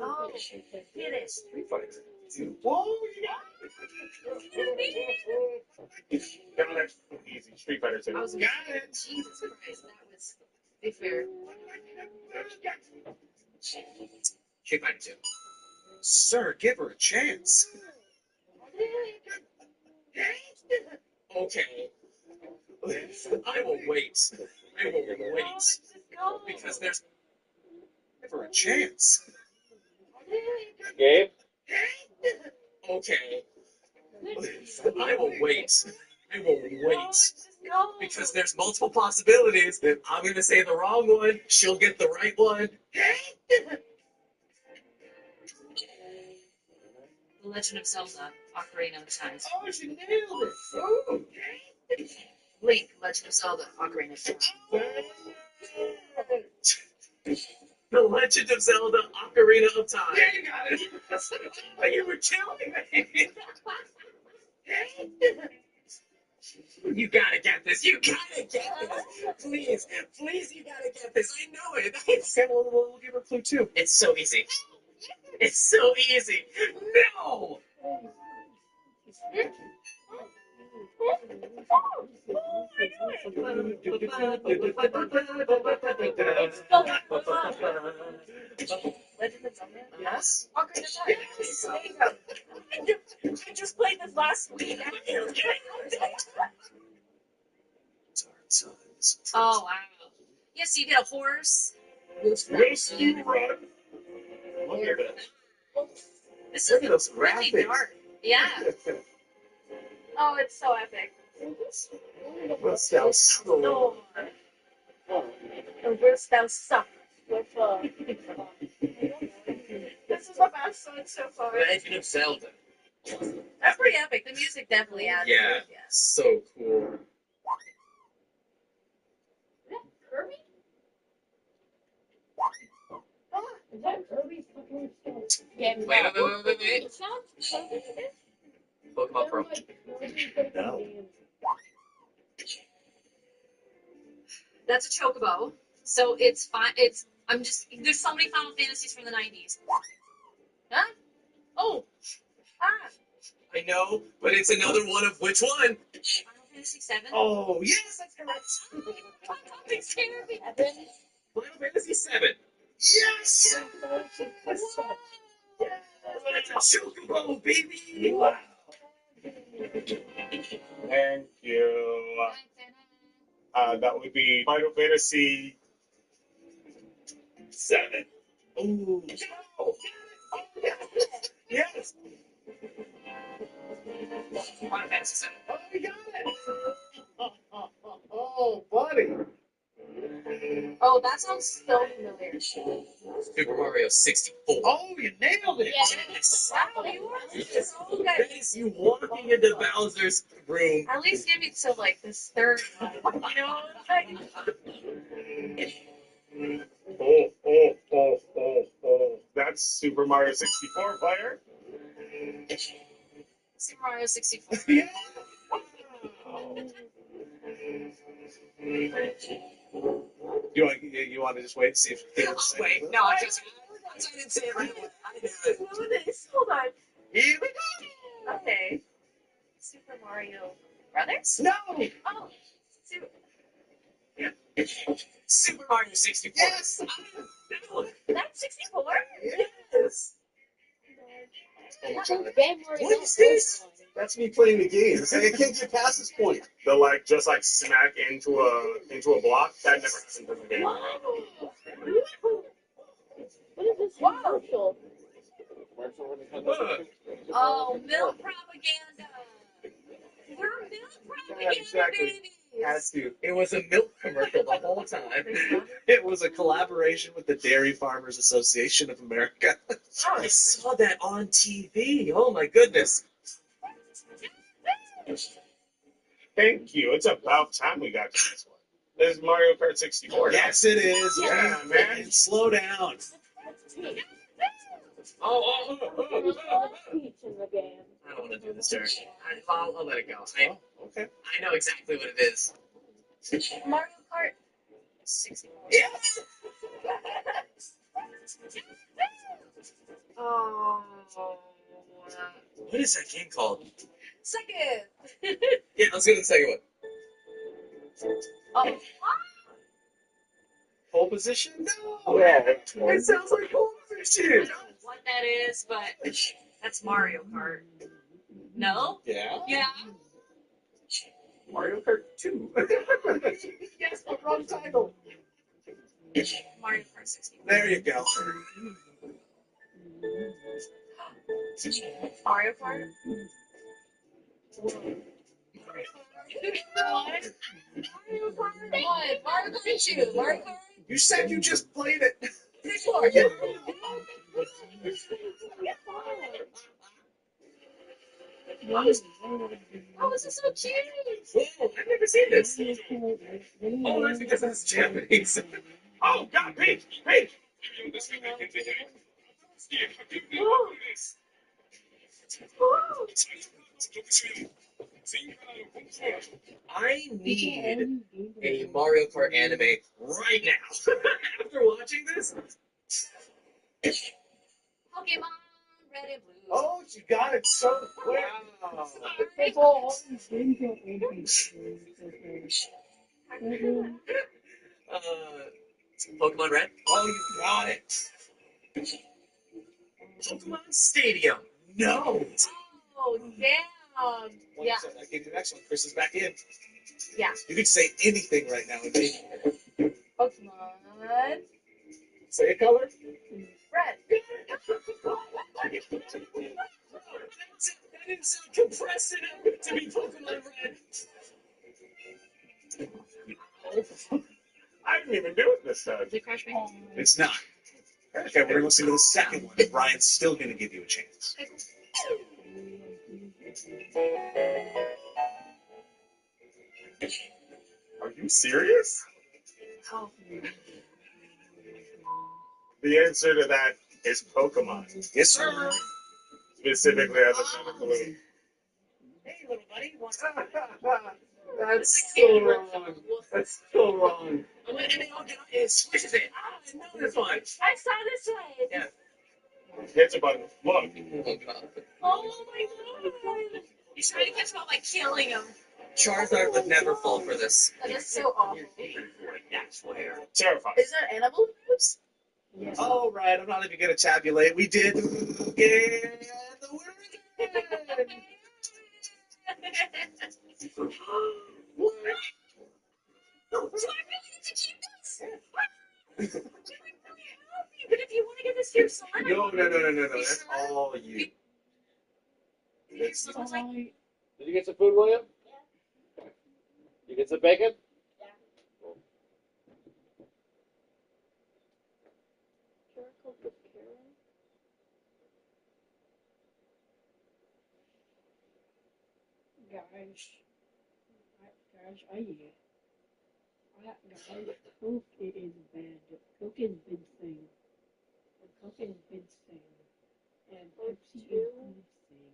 Oh, it is. Street Fighter. Whoa, you got it. Easy. Street Fighter 2. I was Got it. Jesus Christ, that was be fair. Street Fighter 2. Sir, give her a chance. Okay. I will wait. I will wait. Because there's... Give her a chance. Gabe? Okay. I will wait. I will wait. Because there's multiple possibilities. I'm going to say the wrong one. She'll get the right one. The Legend of Zelda, Ocarina of Time. Oh, she nailed it. Oh. Link, Legend of Zelda, Ocarina of Time. The Legend of Zelda, Ocarina of Time. Yeah, you got it. You were killing me. You gotta get this. You gotta get this. Please, please, you gotta get this. I know it. Okay, we'll give her a clue too. It's so easy. It's so easy. No. Legend of Zelda? Yes. Ocarina of Time. Yes. There you go. I just played this last week. Oh, wow. Yes, you get a horse. Yes, you run. Look at it. This Look is at those really graphics. dark. Yeah. Oh, it's so epic. That sounds cool. And this down suck with this is the best song so far. Legend of Zelda. That's pretty epic. The music definitely adds to Yeah. it. Yeah. So cool. Kirby? Is that Kirby's fucking stuff? Yeah, Wait. It sounds Kirby. Pokemon Pro. No. That's a chocobo. So it's fine. There's so many Final Fantasies from the 90s. Huh? Oh. I know, but it's another one of which one? Final Fantasy 7. Oh, yes, that's correct. They scared me. Final Fantasy 7. Yes! That's a chocobo, baby! Wow. Thank you. That would be Final Fantasy 7. Ooh. Oh, yes! Final Fantasy 7. Oh, we got it! Oh, buddy. Oh, that sounds so familiar. Super Mario 64. Oh, you nailed it! Yes. Wow, you are so good. That is you walking into Bowser's room. At least give me to like this third one. You know what I'm saying? Oh. That's Super Mario 64 player. Super Mario 64. Yeah. You want to just wait and see if you can say Wait, it? no, I didn't say it right away. I knew it. Hold on. Here we go. Okay. Super Mario Brothers? No. Oh. Super Mario 64. Yes. That's 64? Yes. What is this? That's me playing the game. I can't get past this point. They'll just smack into a block. That never happened in the game. What is this commercial? Oh, milk propaganda. We're milk propaganda, exactly. babies. Has to. It was a milk commercial the whole time. It was a collaboration with the Dairy Farmers Association of America. Oh, I saw that on TV. Oh my goodness. Thank you. It's about time we got to this one. This is Mario Kart 64. Yes, it is. Yeah, man. Slow down. Oh. Peach in the game. I don't want to do this, Derek. I'll let it go. Okay. I know exactly what it is. Mario Kart 64. Yes. Oh. What is that game called? Second. Yeah, let's go to the second one. Oh. Pole position? No! Yeah, it sounds like pole I position! don't know what that is, but that's Mario Kart. No? Yeah? Yeah. Mario Kart 2. Yes, the wrong title. Mario Kart 64. There you go. Mario Kart? What? Mario Kart? What? Mario Kart 2. Mario Kart? You said you just played it. Yeah. Oh, this is so cute. Whoa, I've never seen this. Oh, that's because that's Japanese. Oh, God, pink! Pink! I need a Mario Kart anime right now. After watching this. Pokemon Red and Blue. Oh, you got it so quick. Wow. Pokemon Red? Oh, you got it. Pokemon Stadium. No. Oh, damn. Yeah. I gave you the next one. Chris is back in. Yeah. You can say anything right now. Pokemon. Say a color. Red. That didn't sound compressed enough to be Pokemon Red. I didn't even do it this time. Is it Crash Bandicoot? It's not. Okay, we're going to listen to the second one. Brian's still going to give you a chance. Are you serious? Oh. The answer to that is Pokemon. Yes, sir. Specifically, as a blue. Hey, little buddy. That's so wrong. That's so wrong. And they all get on, it squishes it. Ah, I know this one. I saw this one. Yeah. Hits a button. Look. Oh my god. He's trying to catch him out by killing him. Charizard would never fall for this. That is so awful. That's where. Terrifying. Is that animal? Oops. Yes. All right, I'm not even going to tabulate. We did get the winner again. What? So I really get to keep this? I'm really happy, but if you want to get this to your son, No. That's all you. your son was like, Did you get some food, William? Yeah. You get some bacon? Guys, Coke is bad. Coke is big thing. Coke is big thing. And Pepsi is big thing.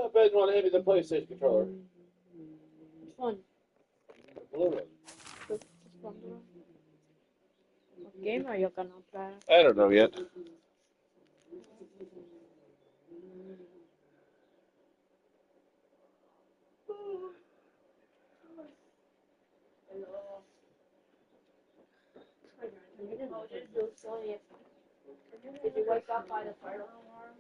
I bet you want to hand me the PlayStation controller. Which one? Blue one. Which one? What game are you gonna play? I don't know yet. Did you wake up by the fire alarm?